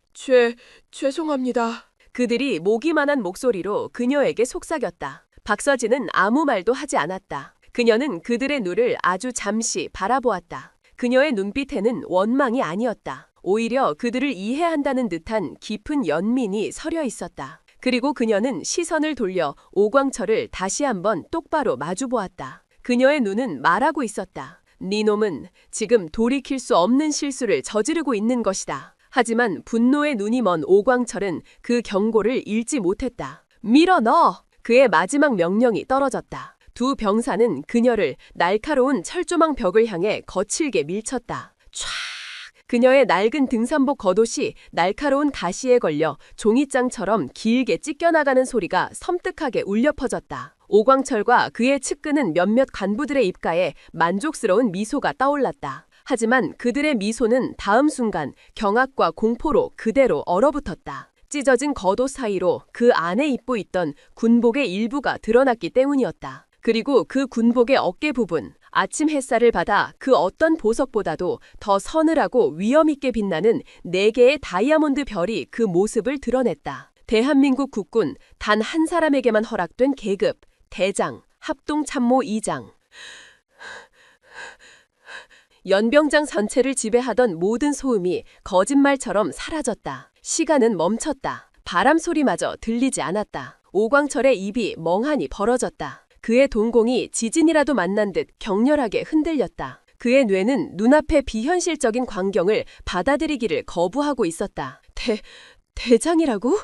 죄송합니다. 그들이 모기만한 목소리로 그녀에게 속삭였다. 박서진은 아무 말도 하지 않았다. 그녀는 그들의 눈을 아주 잠시 바라보았다. 그녀의 눈빛에는 원망이 아니었다. 오히려 그들을 이해한다는 듯한 깊은 연민이 서려 있었다. 그리고 그녀는 시선을 돌려 오광철을 다시 한번 똑바로 마주보았다. 그녀의 눈은 말하고 있었다. 네 놈은 지금 돌이킬 수 없는 실수를 저지르고 있는 것이다. 하지만 분노의 눈이 먼 오광철은 그 경고를 잃지 못했다. 밀어 넣어! 그의 마지막 명령이 떨어졌다. 2 병사는 그녀를 날카로운 철조망 벽을 향해 거칠게 밀쳤다. 촤악! 그녀의 낡은 등산복 겉옷이 날카로운 가시에 걸려 종이장처럼 길게 찢겨나가는 소리가 섬뜩하게 울려 퍼졌다. 오광철과 그의 측근은 몇몇 간부들의 입가에 만족스러운 미소가 떠올랐다. 하지만 그들의 미소는 다음 순간 경악과 공포로 그대로 얼어붙었다. 찢어진 겉옷 사이로 그 안에 입고 있던 군복의 일부가 드러났기 때문이었다. 그리고 그 군복의 어깨 부분, 아침 햇살을 받아 그 어떤 보석보다도 더 서늘하고 위엄있게 빛나는 4개의 다이아몬드 별이 그 모습을 드러냈다. 대한민국 국군 단 한 사람에게만 허락된 계급, 대장, 합동참모 2장. 연병장 전체를 지배하던 모든 소음이 거짓말처럼 사라졌다. 시간은 멈췄다. 바람 소리마저 들리지 않았다. 오광철의 입이 멍하니 벌어졌다. 그의 동공이 지진이라도 만난 듯 격렬하게 흔들렸다. 그의 뇌는 눈앞의 비현실적인 광경을 받아들이기를 거부하고 있었다. 대장이라고?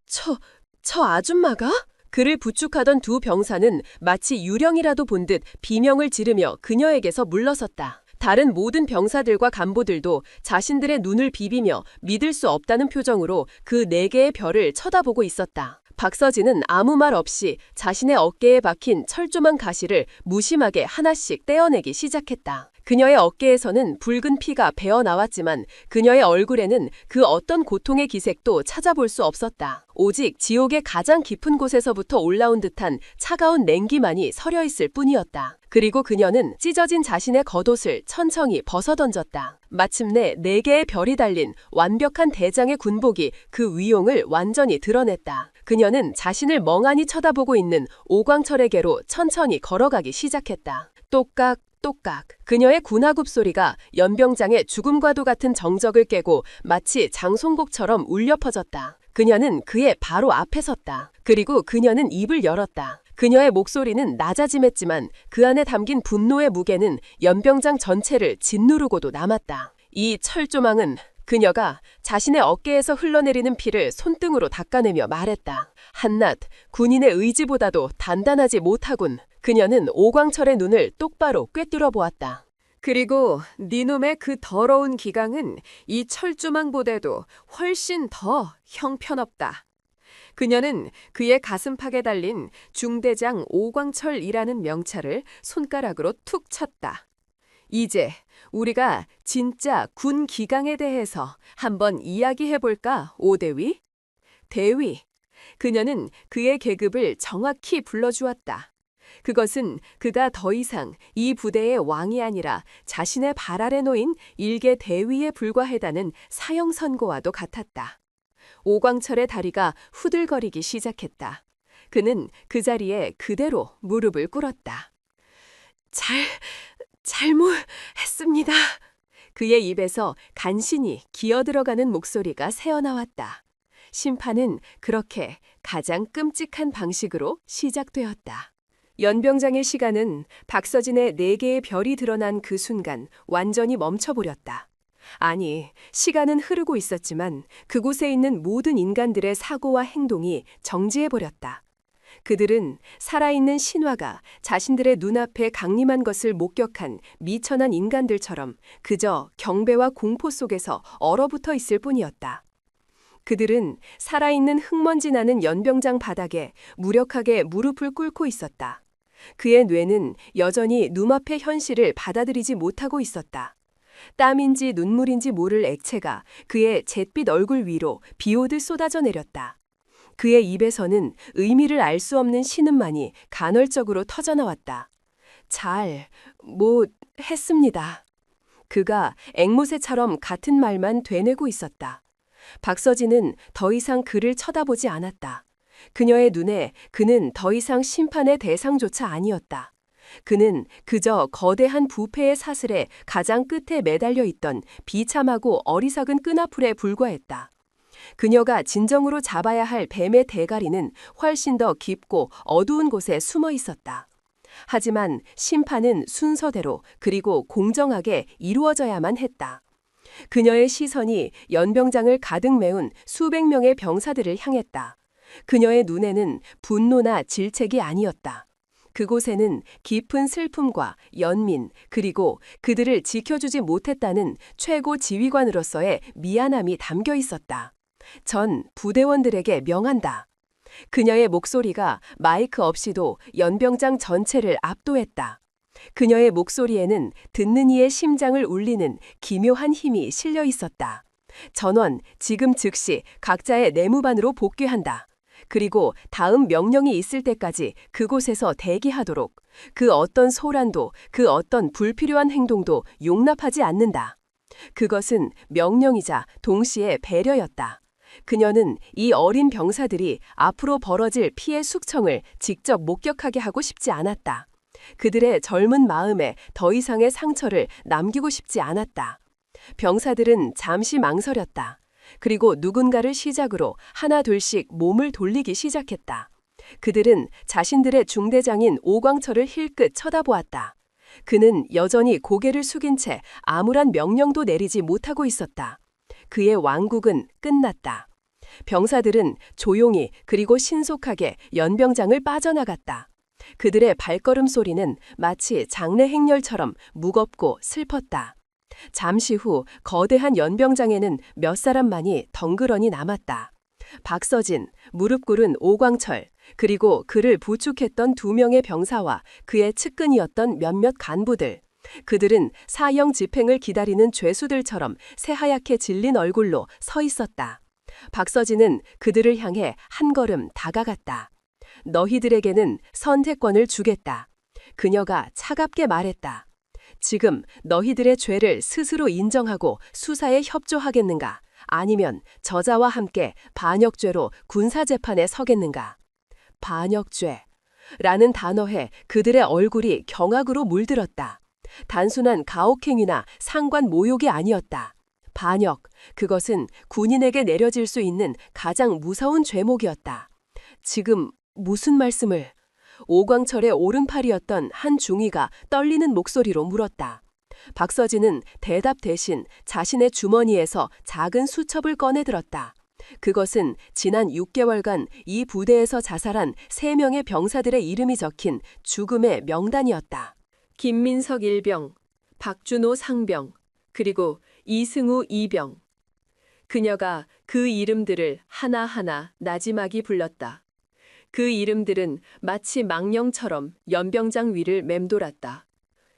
저 아줌마가? 그를 부축하던 2 병사는 마치 유령이라도 본 듯 비명을 지르며 그녀에게서 물러섰다. 다른 모든 병사들과 간부들도 자신들의 눈을 비비며 믿을 수 없다는 표정으로 그 4개의 별을 쳐다보고 있었다. 박서진은 아무 말 없이 자신의 어깨에 박힌 철조망 가시를 무심하게 하나씩 떼어내기 시작했다. 그녀의 어깨에서는 붉은 피가 배어나왔지만 그녀의 얼굴에는 그 어떤 고통의 기색도 찾아볼 수 없었다. 오직 지옥의 가장 깊은 곳에서부터 올라온 듯한 차가운 냉기만이 서려 있을 뿐이었다. 그리고 그녀는 찢어진 자신의 겉옷을 천천히 벗어던졌다. 마침내 4개의 별이 달린 완벽한 대장의 군복이 그 위용을 완전히 드러냈다. 그녀는 자신을 멍하니 쳐다보고 있는 오광철에게로 천천히 걸어가기 시작했다. 똑깍 똑깍. 그녀의 군화굽 소리가 연병장의 죽음과도 같은 정적을 깨고 마치 장송곡처럼 울려 퍼졌다. 그녀는 그의 바로 앞에 섰다. 그리고 그녀는 입을 열었다. 그녀의 목소리는 낮아짐했지만 그 안에 담긴 분노의 무게는 연병장 전체를 짓누르고도 남았다. 이 철조망은 그녀가 자신의 어깨에서 흘러내리는 피를 손등으로 닦아내며 말했다. 한낱 군인의 의지보다도 단단하지 못하군. 그녀는 오광철의 눈을 똑바로 꿰뚫어 보았다. 그리고 네놈의 그 더러운 기강은 이 철조망보다도 훨씬 더 형편없다. 그녀는 그의 가슴팍에 달린 중대장 오광철이라는 명찰을 손가락으로 툭 쳤다. 이제 우리가 진짜 군 기강에 대해서 한번 이야기해볼까, 오대위? 대위. 그녀는 그의 계급을 정확히 불러주었다. 그것은 그가 더 이상 이 부대의 왕이 아니라 자신의 발 아래 놓인 일개 대위에 불과하다는 사형 선고와도 같았다. 오광철의 다리가 후들거리기 시작했다. 그는 그 자리에 그대로 무릎을 꿇었다. 잘못했습니다. 그의 입에서 간신히 기어들어가는 목소리가 새어나왔다. 심판은 그렇게 가장 끔찍한 방식으로 시작되었다. 연병장의 시간은 박서진의 4개의 별이 드러난 그 순간 완전히 멈춰버렸다. 아니, 시간은 흐르고 있었지만 그곳에 있는 모든 인간들의 사고와 행동이 정지해버렸다. 그들은 살아있는 신화가 자신들의 눈앞에 강림한 것을 목격한 미천한 인간들처럼 그저 경배와 공포 속에서 얼어붙어 있을 뿐이었다. 그들은 살아있는 흙먼지 나는 연병장 바닥에 무력하게 무릎을 꿇고 있었다. 그의 뇌는 여전히 눈앞의 현실을 받아들이지 못하고 있었다. 땀인지 눈물인지 모를 액체가 그의 잿빛 얼굴 위로 비오듯 쏟아져 내렸다. 그의 입에서는 의미를 알 수 없는 신음만이 간헐적으로 터져나왔다. 했습니다. 그가 앵무새처럼 같은 말만 되뇌고 있었다. 박서진은 더 이상 그를 쳐다보지 않았다. 그녀의 눈에 그는 더 이상 심판의 대상조차 아니었다. 그는 그저 거대한 부패의 사슬에 가장 끝에 매달려 있던 비참하고 어리석은 끈앞풀에 불과했다. 그녀가 진정으로 잡아야 할 뱀의 대가리는 훨씬 더 깊고 어두운 곳에 숨어 있었다. 하지만 심판은 순서대로 그리고 공정하게 이루어져야만 했다. 그녀의 시선이 연병장을 가득 메운 수백 명의 병사들을 향했다. 그녀의 눈에는 분노나 질책이 아니었다. 그곳에는 깊은 슬픔과 연민 그리고 그들을 지켜주지 못했다는 최고 지휘관으로서의 미안함이 담겨 있었다. 전 부대원들에게 명한다. 그녀의 목소리가 마이크 없이도 연병장 전체를 압도했다. 그녀의 목소리에는 듣는 이의 심장을 울리는 기묘한 힘이 실려 있었다. 전원, 지금 즉시 각자의 내무반으로 복귀한다. 그리고 다음 명령이 있을 때까지 그곳에서 대기하도록. 그 어떤 소란도 그 어떤 불필요한 행동도 용납하지 않는다. 그것은 명령이자 동시에 배려였다. 그녀는 이 어린 병사들이 앞으로 벌어질 피해 숙청을 직접 목격하게 하고 싶지 않았다. 그들의 젊은 마음에 더 이상의 상처를 남기고 싶지 않았다. 병사들은 잠시 망설였다. 그리고 누군가를 시작으로 하나 둘씩 몸을 돌리기 시작했다. 그들은 자신들의 중대장인 오광철을 힐끗 쳐다보았다. 그는 여전히 고개를 숙인 채 아무런 명령도 내리지 못하고 있었다. 그의 왕국은 끝났다. 병사들은 조용히 그리고 신속하게 연병장을 빠져나갔다. 그들의 발걸음 소리는 마치 장례 행렬처럼 무겁고 슬펐다. 잠시 후 거대한 연병장에는 몇 사람만이 덩그러니 남았다. 박서진, 무릎 꿇은 오광철, 그리고 그를 부축했던 2명의 병사와 그의 측근이었던 몇몇 간부들. 그들은 사형 집행을 기다리는 죄수들처럼 새하얗게 질린 얼굴로 서 있었다. 박서진은 그들을 향해 한 걸음 다가갔다. 너희들에게는 선택권을 주겠다. 그녀가 차갑게 말했다. 지금 너희들의 죄를 스스로 인정하고 수사에 협조하겠는가? 아니면 저자와 함께 반역죄로 군사재판에 서겠는가? 반역죄 라는 단어에 그들의 얼굴이 경악으로 물들었다. 단순한 가혹행위나 상관 모욕이 아니었다. 반역, 그것은 군인에게 내려질 수 있는 가장 무서운 죄목이었다. 지금 무슨 말씀을? 오광철의 오른팔이었던 한 중위가 떨리는 목소리로 물었다. 박서진은 대답 대신 자신의 주머니에서 작은 수첩을 꺼내들었다. 그것은 지난 6개월간 이 부대에서 자살한 3명의 병사들의 이름이 적힌 죽음의 명단이었다. 김민석 1병, 박준호 상병, 그리고 이승우 2병. 그녀가 그 이름들을 하나하나 나지막이 불렀다. 그 이름들은 마치 망령처럼 연병장 위를 맴돌았다.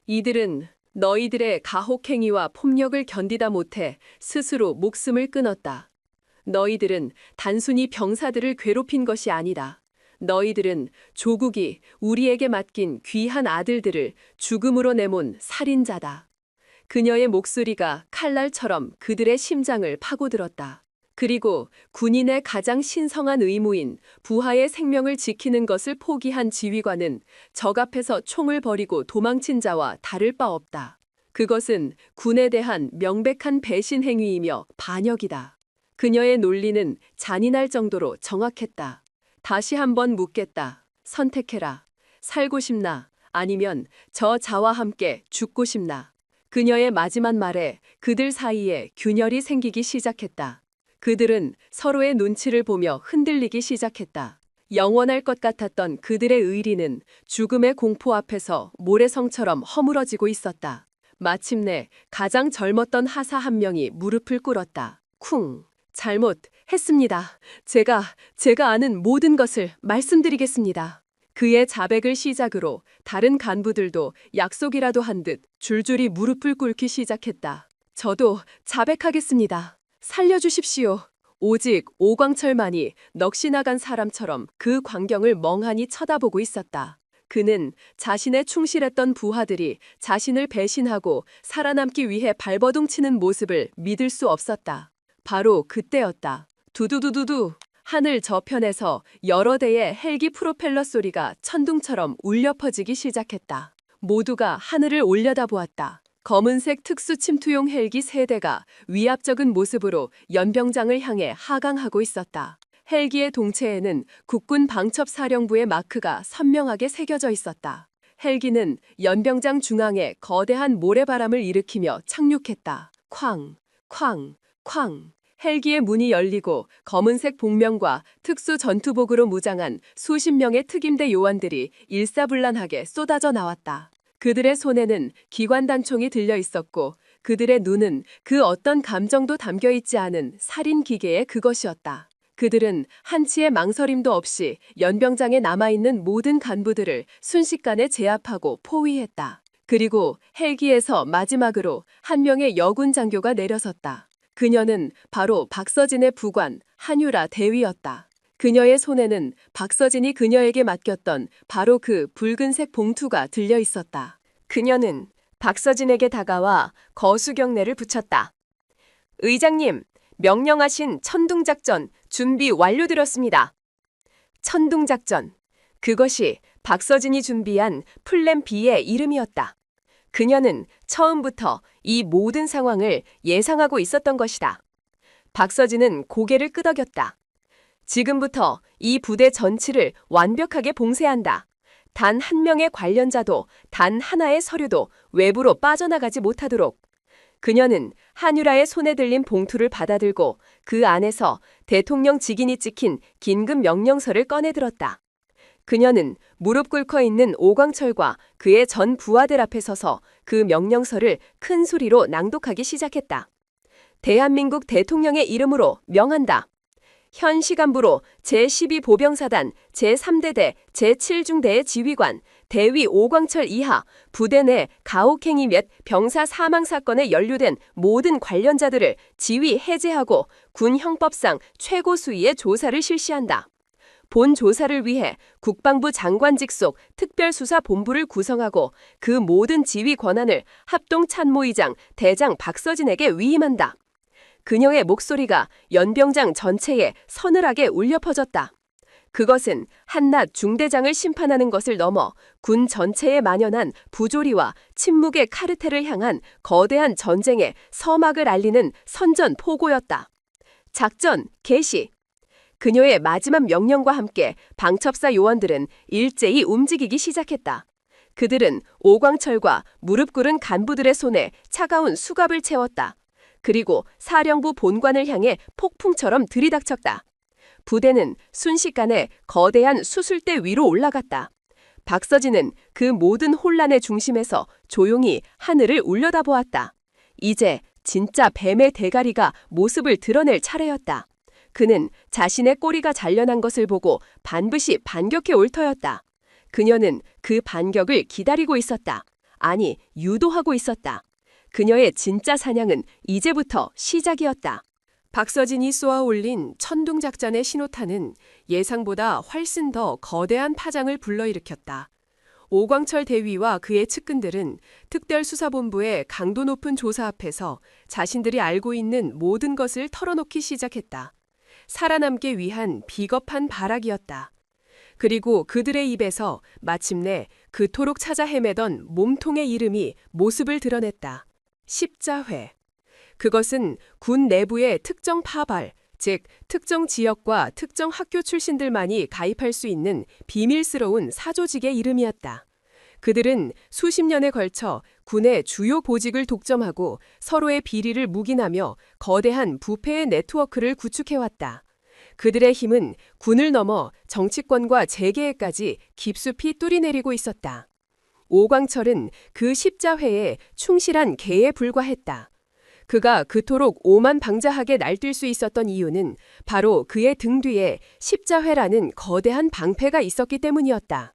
이들은 너희들의 가혹행위와 폭력을 견디다 못해 스스로 목숨을 끊었다. 너희들은 단순히 병사들을 괴롭힌 것이 아니다. 너희들은 조국이 우리에게 맡긴 귀한 아들들을 죽음으로 내몬 살인자다. 그녀의 목소리가 칼날처럼 그들의 심장을 파고들었다. 그리고 군인의 가장 신성한 의무인 부하의 생명을 지키는 것을 포기한 지휘관은 적 앞에서 총을 버리고 도망친 자와 다를 바 없다. 그것은 군에 대한 명백한 배신 행위이며 반역이다. 그녀의 논리는 잔인할 정도로 정확했다. 다시 한번 묻겠다. 선택해라. 살고 싶나? 아니면 저 자와 함께 죽고 싶나? 그녀의 마지막 말에 그들 사이에 균열이 생기기 시작했다. 그들은 서로의 눈치를 보며 흔들리기 시작했다. 영원할 것 같았던 그들의 의리는 죽음의 공포 앞에서 모래성처럼 허물어지고 있었다. 마침내 가장 젊었던 하사 한 명이 무릎을 꿇었다. 쿵. 잘못했습니다. 제가 아는 모든 것을 말씀드리겠습니다. 그의 자백을 시작으로 다른 간부들도 약속이라도 한 듯 줄줄이 무릎을 꿇기 시작했다. 저도 자백하겠습니다. 살려주십시오. 오직 오광철만이 넋이 나간 사람처럼 그 광경을 멍하니 쳐다보고 있었다. 그는 자신의 충실했던 부하들이 자신을 배신하고 살아남기 위해 발버둥 치는 모습을 믿을 수 없었다. 바로 그때였다. 두두두두두. 하늘 저편에서 여러 대의 헬기 프로펠러 소리가 천둥처럼 울려 퍼지기 시작했다. 모두가 하늘을 올려다보았다. 검은색 특수 침투용 헬기 3대가 위압적인 모습으로 연병장을 향해 하강하고 있었다. 헬기의 동체에는 국군 방첩사령부의 마크가 선명하게 새겨져 있었다. 헬기는 연병장 중앙에 거대한 모래바람을 일으키며 착륙했다. 쾅, 쾅, 쾅. 헬기의 문이 열리고 검은색 복면과 특수 전투복으로 무장한 수십 명의 특임대 요원들이 일사불란하게 쏟아져 나왔다. 그들의 손에는 기관단총이 들려 있었고 그들의 눈은 그 어떤 감정도 담겨 있지 않은 살인 기계의 그것이었다. 그들은 한치의 망설임도 없이 연병장에 남아있는 모든 간부들을 순식간에 제압하고 포위했다. 그리고 헬기에서 마지막으로 한 명의 여군 장교가 내려섰다. 그녀는 바로 박서진의 부관 한유라 대위였다. 그녀의 손에는 박서진이 그녀에게 맡겼던 바로 그 붉은색 봉투가 들려 있었다. 그녀는 박서진에게 다가와 거수경례를 붙였다. 의장님, 명령하신 천둥작전 준비 완료되었습니다. 천둥작전. 그것이 박서진이 준비한 플랜 B의 이름이었다. 그녀는 처음부터 이 모든 상황을 예상하고 있었던 것이다. 박서진은 고개를 끄덕였다. 지금부터 이 부대 전체를 완벽하게 봉쇄한다. 단 한 명의 관련자도 단 하나의 서류도 외부로 빠져나가지 못하도록. 그녀는 한유라의 손에 들린 봉투를 받아들고 그 안에서 대통령 직인이 찍힌 긴급 명령서를 꺼내들었다. 그녀는 무릎 꿇고 있는 오광철과 그의 전 부하들 앞에 서서 그 명령서를 큰 소리로 낭독하기 시작했다. 대한민국 대통령의 이름으로 명한다. 현 시간부로 제12보병사단 제3대대 제7중대의 지휘관 대위 오광철 이하 부대 내 가혹행위 및 병사 사망 사건에 연루된 모든 관련자들을 지위 해제하고 군 형법상 최고 수위의 조사를 실시한다. 본 조사를 위해 국방부 장관 직속 특별수사본부를 구성하고 그 모든 지휘 권한을 합동참모의장 대장 박서진에게 위임한다. 그녀의 목소리가 연병장 전체에 서늘하게 울려 퍼졌다. 그것은 한낱 중대장을 심판하는 것을 넘어 군 전체에 만연한 부조리와 침묵의 카르텔을 향한 거대한 전쟁의 서막을 알리는 선전포고였다. 작전 개시. 그녀의 마지막 명령과 함께 방첩사 요원들은 일제히 움직이기 시작했다. 그들은 오광철과 무릎 꿇은 간부들의 손에 차가운 수갑을 채웠다. 그리고 사령부 본관을 향해 폭풍처럼 들이닥쳤다. 부대는 순식간에 거대한 수술대 위로 올라갔다. 박서진은 그 모든 혼란의 중심에서 조용히 하늘을 올려다보았다. 이제 진짜 뱀의 대가리가 모습을 드러낼 차례였다. 그는 자신의 꼬리가 잘려난 것을 보고 반드시 반격해 올 터였다. 그녀는 그 반격을 기다리고 있었다. 아니, 유도하고 있었다. 그녀의 진짜 사냥은 이제부터 시작이었다. 박서진이 쏘아 올린 천둥작전의 신호탄은 예상보다 훨씬 더 거대한 파장을 불러일으켰다. 오광철 대위와 그의 측근들은 특별수사본부의 강도 높은 조사 앞에서 자신들이 알고 있는 모든 것을 털어놓기 시작했다. 살아남기 위한 비겁한 발악이었다. 그리고 그들의 입에서 마침내 그토록 찾아 헤매던 몸통의 이름이 모습을 드러냈다. 십자회. 그것은 군 내부의 특정 파벌, 즉 특정 지역과 특정 학교 출신들만이 가입할 수 있는 비밀스러운 사조직의 이름이었다. 그들은 수십 년에 걸쳐 군의 주요 보직을 독점하고 서로의 비리를 묵인하며 거대한 부패의 네트워크를 구축해왔다. 그들의 힘은 군을 넘어 정치권과 재계에까지 깊숙이 뚫어내리고 있었다. 오광철은 그 십자회에 충실한 개에 불과했다. 그가 그토록 오만방자하게 날뛸 수 있었던 이유는 바로 그의 등 뒤에 십자회라는 거대한 방패가 있었기 때문이었다.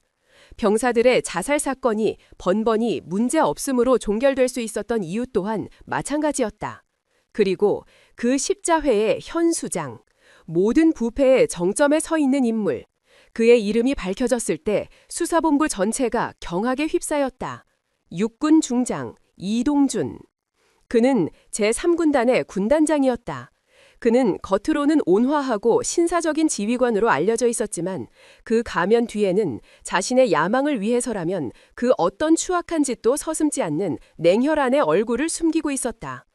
병사들의 자살 사건이 번번이 문제없음으로 종결될 수 있었던 이유 또한 마찬가지였다. 그리고 그 십자회의 현수장, 모든 부패의 정점에 서 있는 인물, 그의 이름이 밝혀졌을 때 수사본부 전체가 경악에 휩싸였다. 육군 중장 이동준. 그는 제3군단의 군단장이었다. 그는 겉으로는 온화하고 신사적인 지휘관으로 알려져 있었지만 그 가면 뒤에는 자신의 야망을 위해서라면 그 어떤 추악한 짓도 서슴지 않는 냉혈한의 얼굴을 숨기고 있었다.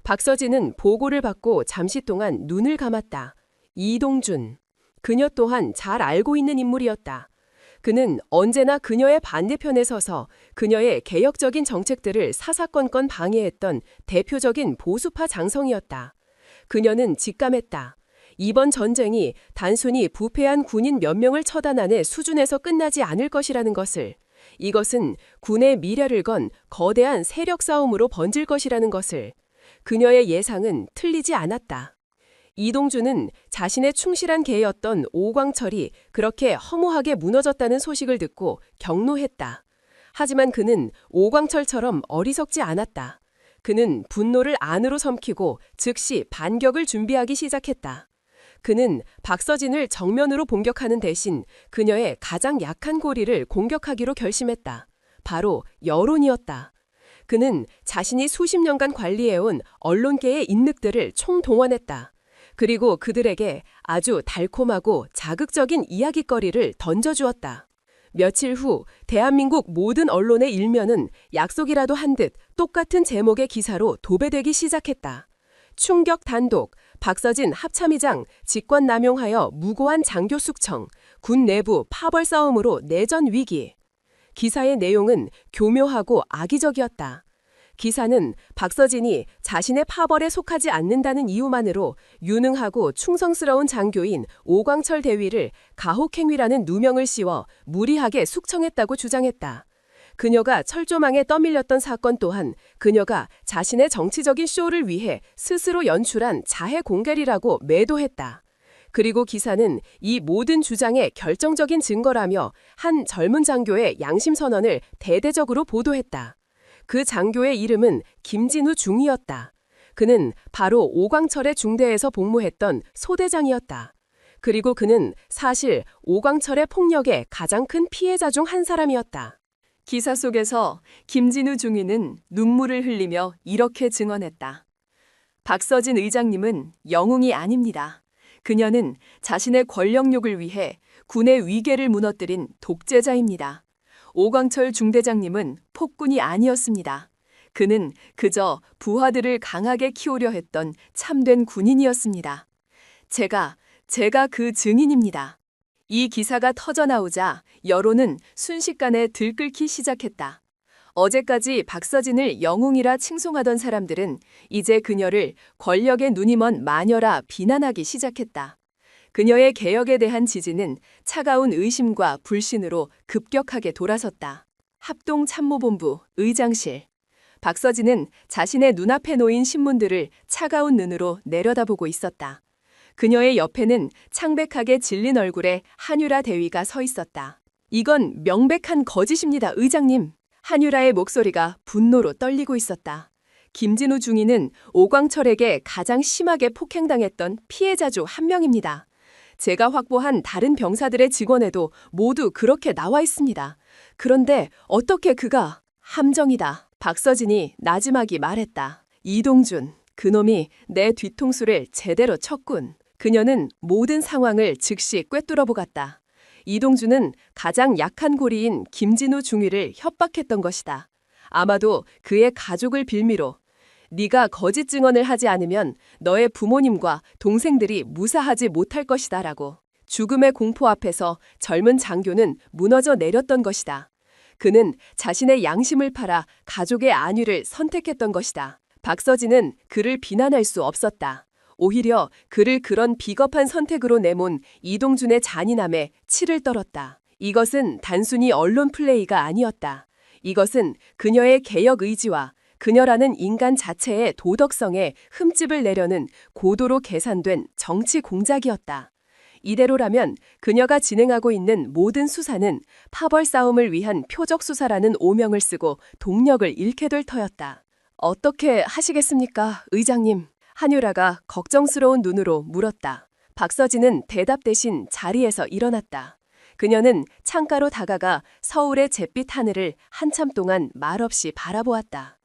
박서진은 보고를 받고 잠시 동안 눈을 감았다. 이동준. 그녀 또한 잘 알고 있는 인물이었다. 그는 언제나 그녀의 반대편에 서서 그녀의 개혁적인 정책들을 사사건건 방해했던 대표적인 보수파 장성이었다. 그녀는 직감했다. 이번 전쟁이 단순히 부패한 군인 몇 명을 처단하는 수준에서 끝나지 않을 것이라는 것을, 이것은 군의 미래를 건 거대한 세력 싸움으로 번질 것이라는 것을. 그녀의 예상은 틀리지 않았다. 이동준은 자신의 충실한 개였던 오광철이 그렇게 허무하게 무너졌다는 소식을 듣고 격노했다. 하지만 그는 오광철처럼 어리석지 않았다. 그는 분노를 안으로 삼키고 즉시 반격을 준비하기 시작했다. 그는 박서진을 정면으로 공격하는 대신 그녀의 가장 약한 고리를 공격하기로 결심했다. 바로 여론이었다. 그는 자신이 수십 년간 관리해온 언론계의 인늑들을 총동원했다. 그리고 그들에게 아주 달콤하고 자극적인 이야깃거리를 던져주었다. 며칠 후 대한민국 모든 언론의 일면은 약속이라도 한 듯 똑같은 제목의 기사로 도배되기 시작했다. 충격 단독, 박서진 합참의장 직권 남용하여 무고한 장교 숙청, 군 내부 파벌 싸움으로 내전 위기. 기사의 내용은 교묘하고 악의적이었다. 기사는 박서진이 자신의 파벌에 속하지 않는다는 이유만으로 유능하고 충성스러운 장교인 오광철 대위를 가혹행위라는 누명을 씌워 무리하게 숙청했다고 주장했다. 그녀가 철조망에 떠밀렸던 사건 또한 그녀가 자신의 정치적인 쇼를 위해 스스로 연출한 자해 공갈이라고 매도했다. 그리고 기사는 이 모든 주장의 결정적인 증거라며 한 젊은 장교의 양심 선언을 대대적으로 보도했다. 그 장교의 이름은 김진우 중이었다. 그는 바로 오광철의 중대에서 복무했던 소대장이었다. 그리고 그는 사실 오광철의 폭력의 가장 큰 피해자 중 한 사람이었다. 기사 속에서 김진우 중위는 눈물을 흘리며 이렇게 증언했다. 박서진 의장님은 영웅이 아닙니다. 그녀는 자신의 권력욕을 위해 군의 위계를 무너뜨린 독재자입니다. 오광철 중대장님은 폭군이 아니었습니다. 그는 그저 부하들을 강하게 키우려 했던 참된 군인이었습니다. 제가 그 증인입니다. 이 기사가 터져나오자 여론은 순식간에 들끓기 시작했다. 어제까지 박서진을 영웅이라 칭송하던 사람들은 이제 그녀를 권력의 눈이 먼 마녀라 비난하기 시작했다. 그녀의 개혁에 대한 지지는 차가운 의심과 불신으로 급격하게 돌아섰다. 합동참모본부 의장실. 박서진은 자신의 눈앞에 놓인 신문들을 차가운 눈으로 내려다보고 있었다. 그녀의 옆에는 창백하게 질린 얼굴에 한유라 대위가 서 있었다. 이건 명백한 거짓입니다, 의장님. 한유라의 목소리가 분노로 떨리고 있었다. 김진우 중위는 오광철에게 가장 심하게 폭행당했던 피해자 중 한 명입니다. 제가 확보한 다른 병사들의 직원에도 모두 그렇게 나와 있습니다. 그런데 어떻게 그가... 함정이다. 박서진이 나지막이 말했다. 이동준, 그놈이 내 뒤통수를 제대로 쳤군. 그녀는 모든 상황을 즉시 꿰뚫어 보갔다. 이동준은 가장 약한 고리인 김진우 중위를 협박했던 것이다. 아마도 그의 가족을 빌미로 네가 거짓 증언을 하지 않으면 너의 부모님과 동생들이 무사하지 못할 것이다 라고. 죽음의 공포 앞에서 젊은 장교는 무너져 내렸던 것이다. 그는 자신의 양심을 팔아 가족의 안위를 선택했던 것이다. 박서진은 그를 비난할 수 없었다. 오히려 그를 그런 비겁한 선택으로 내몬 이동준의 잔인함에 치를 떨었다. 이것은 단순히 언론 플레이가 아니었다. 이것은 그녀의 개혁 의지와 그녀라는 인간 자체의 도덕성에 흠집을 내려는 고도로 계산된 정치 공작이었다. 이대로라면 그녀가 진행하고 있는 모든 수사는 파벌 싸움을 위한 표적 수사라는 오명을 쓰고 동력을 잃게 될 터였다. 어떻게 하시겠습니까, 의장님? 한유라가 걱정스러운 눈으로 물었다. 박서진은 대답 대신 자리에서 일어났다. 그녀는 창가로 다가가 서울의 잿빛 하늘을 한참 동안 말없이 바라보았다.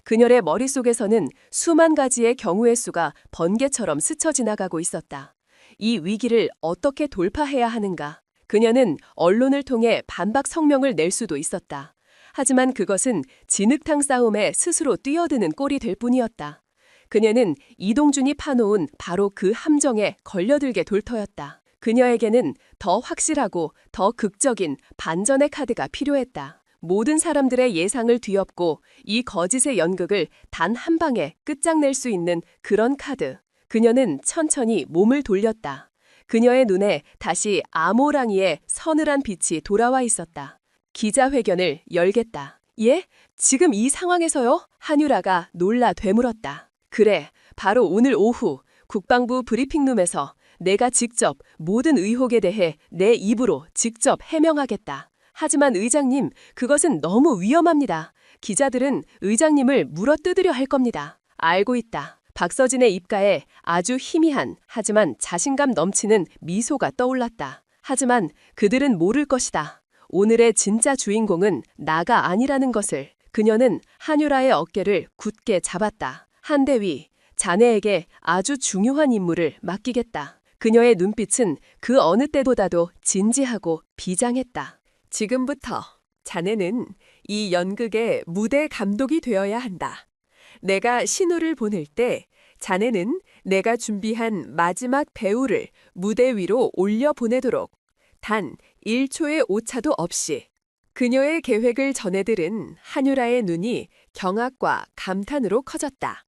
그녀의 머릿속에서는 수만 가지의 경우의 수가 번개처럼 스쳐 지나가고 있었다. 이 위기를 어떻게 돌파해야 하는가? 그녀는 언론을 통해 반박 성명을 낼 수도 있었다. 하지만 그것은 진흙탕 싸움에 스스로 뛰어드는 꼴이 될 뿐이었다. 그녀는 이동준이 파놓은 바로 그 함정에 걸려들게 될 터였다. 그녀에게는 더 확실하고 더 극적인 반전의 카드가 필요했다. 모든 사람들의 예상을 뒤엎고 이 거짓의 연극을 단 한 방에 끝장낼 수 있는 그런 카드. 그녀는 천천히 몸을 돌렸다. 그녀의 눈에 다시 아모랑이의 서늘한 빛이 돌아와 있었다. 기자회견을 열겠다. 예? 지금 이 상황에서요? 한유라가 놀라 되물었다. 그래, 바로 오늘 오후 국방부 브리핑룸에서 내가 직접 모든 의혹에 대해 내 입으로 직접 해명하겠다. 하지만 의장님, 그것은 너무 위험합니다. 기자들은 의장님을 물어뜯으려 할 겁니다. 알고 있다. 박서진의 입가에 아주 희미한 하지만 자신감 넘치는 미소가 떠올랐다. 하지만 그들은 모를 것이다. 오늘의 진짜 주인공은 나가 아니라는 것을. 그녀는 한유라의 어깨를 굳게 잡았다. 한대위, 자네에게 아주 중요한 임무를 맡기겠다. 그녀의 눈빛은 그 어느 때보다도 진지하고 비장했다. 지금부터 자네는 이 연극의 무대 감독이 되어야 한다. 내가 신호를 보낼 때 자네는 내가 준비한 마지막 배우를 무대 위로 올려보내도록 단 1초의 오차도 없이. 그녀의 계획을 전해들은 한유라의 눈이 경악과 감탄으로 커졌다.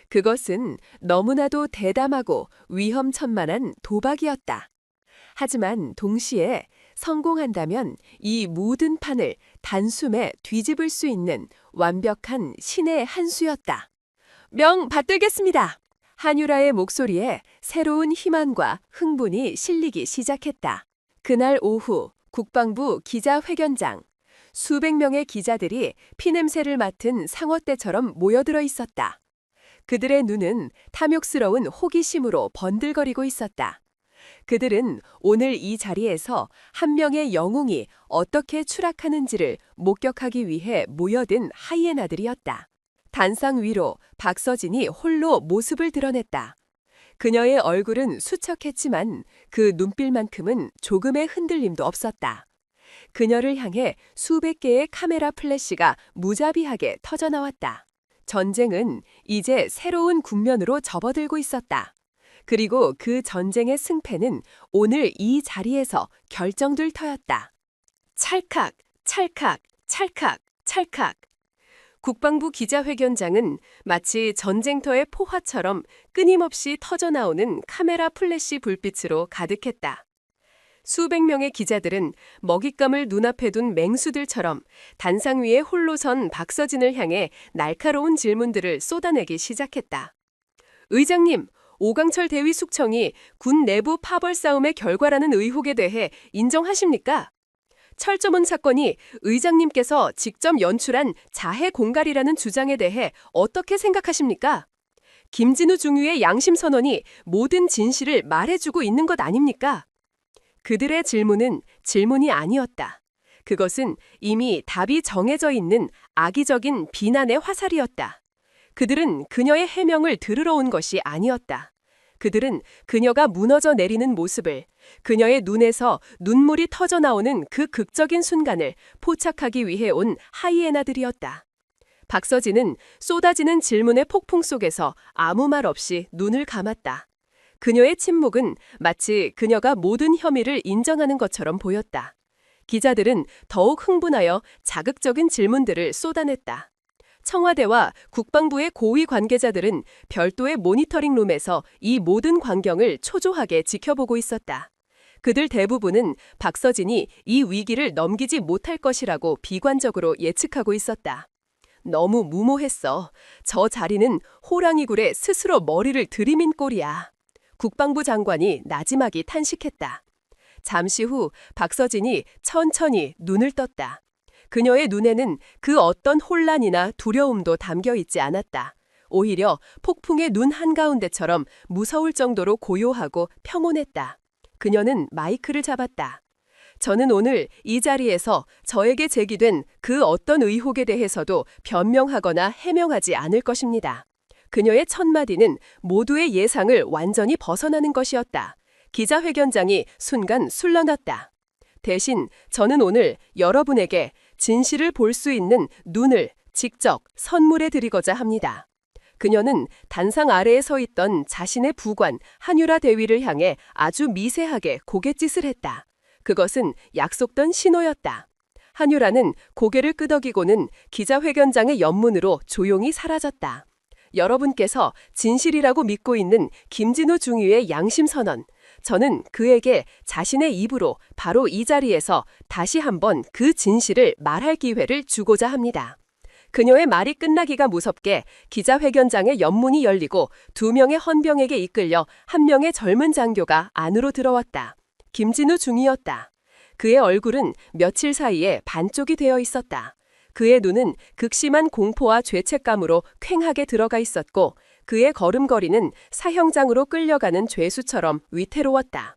그것은 너무나도 대담하고 위험천만한 도박이었다. 하지만 동시에 성공한다면 이 모든 판을 단숨에 뒤집을 수 있는 완벽한 신의 한 수였다. 명 받들겠습니다. 한유라의 목소리에 새로운 희망과 흥분이 실리기 시작했다. 그날 오후 국방부 기자회견장. 수백 명의 기자들이 피냄새를 맡은 상어떼처럼 모여들어 있었다. 그들의 눈은 탐욕스러운 호기심으로 번들거리고 있었다. 그들은 오늘 이 자리에서 한 명의 영웅이 어떻게 추락하는지를 목격하기 위해 모여든 하이에나들이었다. 단상 위로 박서진이 홀로 모습을 드러냈다. 그녀의 얼굴은 수척했지만 그 눈빛만큼은 조금의 흔들림도 없었다. 그녀를 향해 수백 개의 카메라 플래시가 무자비하게 터져나왔다. 전쟁은 이제 새로운 국면으로 접어들고 있었다. 그리고 그 전쟁의 승패는 오늘 이 자리에서 결정될 터였다. 찰칵, 찰칵, 찰칵, 찰칵. 국방부 기자회견장은 마치 전쟁터의 포화처럼 끊임없이 터져나오는 카메라 플래시 불빛으로 가득했다. 수백 명의 기자들은 먹잇감을 눈앞에 둔 맹수들처럼 단상 위에 홀로 선 박서진을 향해 날카로운 질문들을 쏟아내기 시작했다. 의장님, 오강철 대위 숙청이 군 내부 파벌 싸움의 결과라는 의혹에 대해 인정하십니까? 철조문 사건이 의장님께서 직접 연출한 자해 공갈이라는 주장에 대해 어떻게 생각하십니까? 김진우 중위의 양심 선언이 모든 진실을 말해주고 있는 것 아닙니까? 그들의 질문은 질문이 아니었다. 그것은 이미 답이 정해져 있는 악의적인 비난의 화살이었다. 그들은 그녀의 해명을 들으러 온 것이 아니었다. 그들은 그녀가 무너져 내리는 모습을, 그녀의 눈에서 눈물이 터져나오는 그 극적인 순간을 포착하기 위해 온 하이에나들이었다. 박서진은 쏟아지는 질문의 폭풍 속에서 아무 말 없이 눈을 감았다. 그녀의 침묵은 마치 그녀가 모든 혐의를 인정하는 것처럼 보였다. 기자들은 더욱 흥분하여 자극적인 질문들을 쏟아냈다. 청와대와 국방부의 고위 관계자들은 별도의 모니터링 룸에서 이 모든 광경을 초조하게 지켜보고 있었다. 그들 대부분은 박서진이 이 위기를 넘기지 못할 것이라고 비관적으로 예측하고 있었다. 너무 무모했어. 저 자리는 호랑이 굴에 스스로 머리를 들이민 꼴이야. 국방부 장관이 나지막이 탄식했다. 잠시 후 박서진이 천천히 눈을 떴다. 그녀의 눈에는 그 어떤 혼란이나 두려움도 담겨 있지 않았다. 오히려 폭풍의 눈 한가운데처럼 무서울 정도로 고요하고 평온했다. 그녀는 마이크를 잡았다. 저는 오늘 이 자리에서 저에게 제기된 그 어떤 의혹에 대해서도 변명하거나 해명하지 않을 것입니다. 그녀의 첫 마디는 모두의 예상을 완전히 벗어나는 것이었다. 기자회견장이 순간 술렁났다. 대신 저는 오늘 여러분에게 진실을 볼 수 있는 눈을 직접 선물해 드리고자 합니다. 그녀는 단상 아래에 서 있던 자신의 부관 한유라 대위를 향해 아주 미세하게 고갯짓을 했다. 그것은 약속된 신호였다. 한유라는 고개를 끄덕이고는 기자회견장의 옆문으로 조용히 사라졌다. 여러분께서 진실이라고 믿고 있는 김진우 중위의 양심 선언, 저는 그에게 자신의 입으로 바로 이 자리에서 다시 한번 그 진실을 말할 기회를 주고자 합니다. 그녀의 말이 끝나기가 무섭게 기자회견장의 옆문이 열리고 2명의 헌병에게 이끌려 1명의 젊은 장교가 안으로 들어왔다. 김진우 중위였다. 그의 얼굴은 며칠 사이에 반쪽이 되어 있었다. 그의 눈은 극심한 공포와 죄책감으로 퀭하게 들어가 있었고 그의 걸음걸이는 사형장으로 끌려가는 죄수처럼 위태로웠다.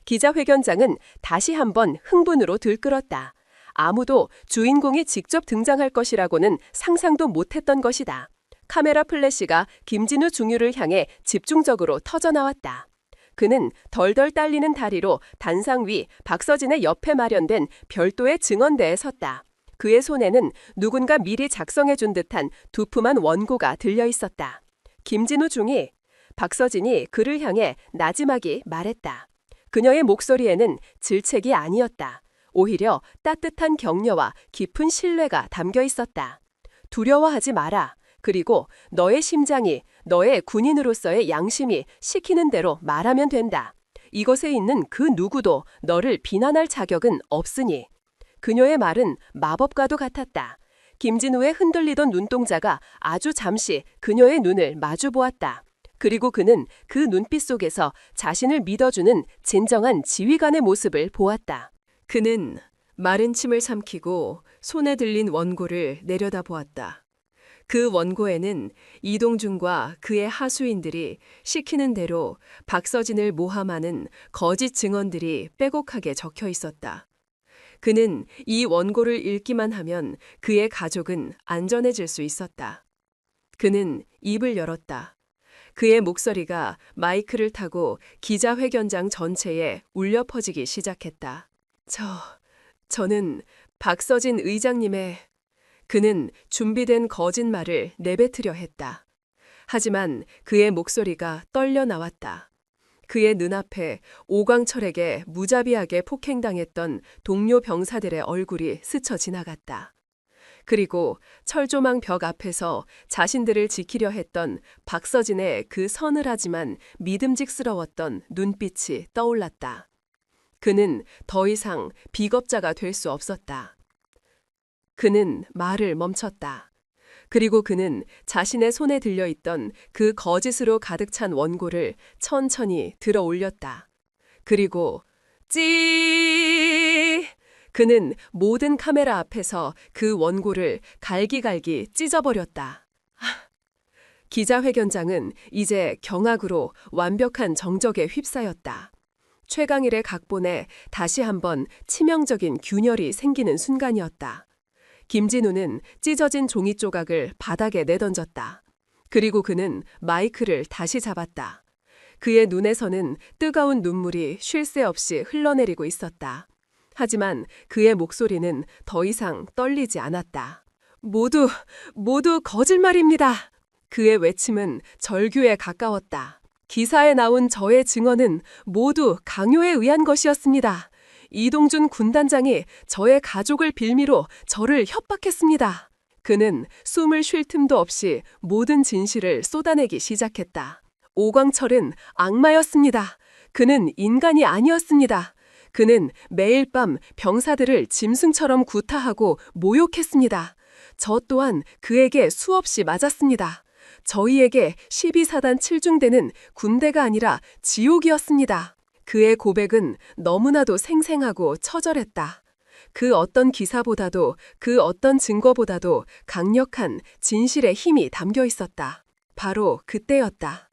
기자회견장은 다시 한번 흥분으로 들끓었다. 아무도 주인공이 직접 등장할 것이라고는 상상도 못했던 것이다. 카메라 플래시가 김진우 중위를 향해 집중적으로 터져나왔다. 그는 덜덜 딸리는 다리로 단상 위 박서진의 옆에 마련된 별도의 증언대에 섰다. 그의 손에는 누군가 미리 작성해준 듯한 두툼한 원고가 들려 있었다. 김진우 중위, 박서진이 그를 향해 나지막이 말했다. 그녀의 목소리에는 질책이 아니었다. 오히려 따뜻한 격려와 깊은 신뢰가 담겨 있었다. 두려워하지 마라. 그리고 너의 심장이, 너의 군인으로서의 양심이 시키는 대로 말하면 된다. 이곳에 있는 그 누구도 너를 비난할 자격은 없으니. 그녀의 말은 마법과도 같았다. 김진우의 흔들리던 눈동자가 아주 잠시 그녀의 눈을 마주 보았다. 그리고 그는 그 눈빛 속에서 자신을 믿어주는 진정한 지휘관의 모습을 보았다. 그는 마른 침을 삼키고 손에 들린 원고를 내려다보았다. 그 원고에는 이동준과 그의 하수인들이 시키는 대로 박서진을 모함하는 거짓 증언들이 빼곡하게 적혀 있었다. 그는 이 원고를 읽기만 하면 그의 가족은 안전해질 수 있었다. 그는 입을 열었다. 그의 목소리가 마이크를 타고 기자회견장 전체에 울려 퍼지기 시작했다. 저는 박서진 의장님의 그는 준비된 거짓말을 내뱉으려 했다. 하지만 그의 목소리가 떨려 나왔다. 그의 눈앞에 오광철에게 무자비하게 폭행당했던 동료 병사들의 얼굴이 스쳐 지나갔다. 그리고 철조망 벽 앞에서 자신들을 지키려 했던 박서진의 그 서늘하지만 믿음직스러웠던 눈빛이 떠올랐다. 그는 더 이상 비겁자가 될 수 없었다. 그는 말을 멈췄다. 그리고 그는 자신의 손에 들려있던 그 거짓으로 가득 찬 원고를 천천히 들어 올렸다. 그리고 찌! 그는 모든 카메라 앞에서 그 원고를 갈기갈기 찢어버렸다. 기자회견장은 이제 경악으로 완벽한 정적에 휩싸였다. 최강일의 각본에 다시 한번 치명적인 균열이 생기는 순간이었다. 김진우는 찢어진 종이 조각을 바닥에 내던졌다. 그리고 그는 마이크를 다시 잡았다. 그의 눈에서는 뜨거운 눈물이 쉴 새 없이 흘러내리고 있었다. 하지만 그의 목소리는 더 이상 떨리지 않았다. 모두 거짓말입니다. 그의 외침은 절규에 가까웠다. 기사에 나온 저의 증언은 모두 강요에 의한 것이었습니다. 이동준 군단장이 저의 가족을 빌미로 저를 협박했습니다. 그는 숨을 쉴 틈도 없이 모든 진실을 쏟아내기 시작했다. 오광철은 악마였습니다. 그는 인간이 아니었습니다. 그는 매일 밤 병사들을 짐승처럼 구타하고 모욕했습니다. 저 또한 그에게 수없이 맞았습니다. 저희에게 12사단 7중대는 군대가 아니라 지옥이었습니다. 그의 고백은 너무나도 생생하고 처절했다. 그 어떤 기사보다도 그 어떤 증거보다도 강력한 진실의 힘이 담겨 있었다. 바로 그때였다.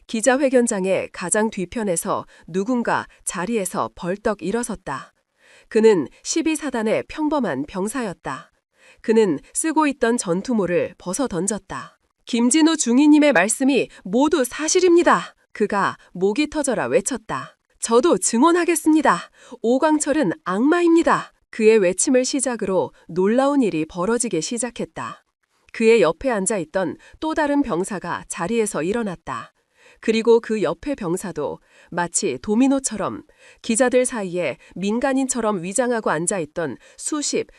기자회견장의 가장 뒤편에서 누군가 자리에서 벌떡 일어섰다. 그는 12사단의 평범한 병사였다. 그는 쓰고 있던 전투모를 벗어 던졌다. 김진우 중위님의 말씀이 모두 사실입니다. 그가 목이 터져라 외쳤다. 저도 증언하겠습니다. 오광철은 악마입니다. 그의 외침을 시작으로 놀라운 일이 벌어지기 시작했다. 그의 옆에 앉아있던 또 다른 병사가 자리에서 일어났다. 그리고 그 옆의 병사도 마치 도미노처럼 기자들 사이에 민간인처럼 위장하고 앉아있던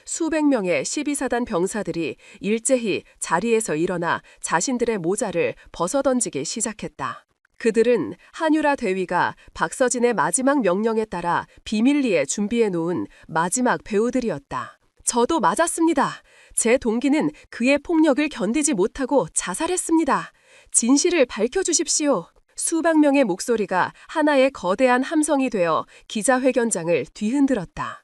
수백 명의 12사단 병사들이 일제히 자리에서 일어나 자신들의 모자를 벗어던지기 시작했다. 그들은 한유라 대위가 박서진의 마지막 명령에 따라 비밀리에 준비해 놓은 마지막 배우들이었다. 저도 맞았습니다. 제 동기는 그의 폭력을 견디지 못하고 자살했습니다. 진실을 밝혀주십시오. 수백 명의 목소리가 하나의 거대한 함성이 되어 기자회견장을 뒤흔들었다.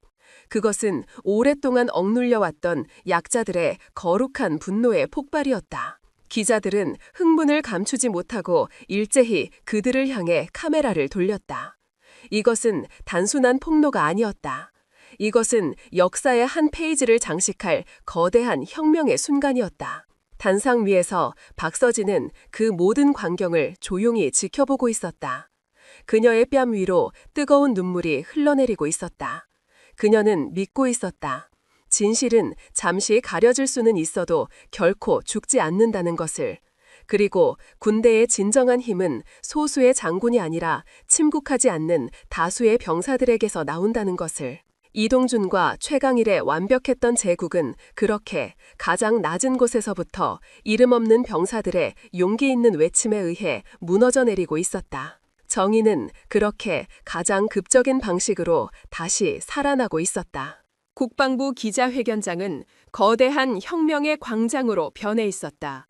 그것은 오랫동안 억눌려왔던 약자들의 거룩한 분노의 폭발이었다. 기자들은 흥분을 감추지 못하고 일제히 그들을 향해 카메라를 돌렸다. 이것은 단순한 폭로가 아니었다. 이것은 역사의 한 페이지를 장식할 거대한 혁명의 순간이었다. 단상 위에서 박서진은 그 모든 광경을 조용히 지켜보고 있었다. 그녀의 뺨 위로 뜨거운 눈물이 흘러내리고 있었다. 그녀는 믿고 있었다. 진실은 잠시 가려질 수는 있어도 결코 죽지 않는다는 것을. 그리고 군대의 진정한 힘은 소수의 장군이 아니라 침묵하지 않는 다수의 병사들에게서 나온다는 것을. 이동준과 최강일의 완벽했던 제국은 그렇게 가장 낮은 곳에서부터 이름 없는 병사들의 용기 있는 외침에 의해 무너져 내리고 있었다. 정의는 그렇게 가장 급적인 방식으로 다시 살아나고 있었다. 국방부 기자회견장은 거대한 혁명의 광장으로 변해 있었다.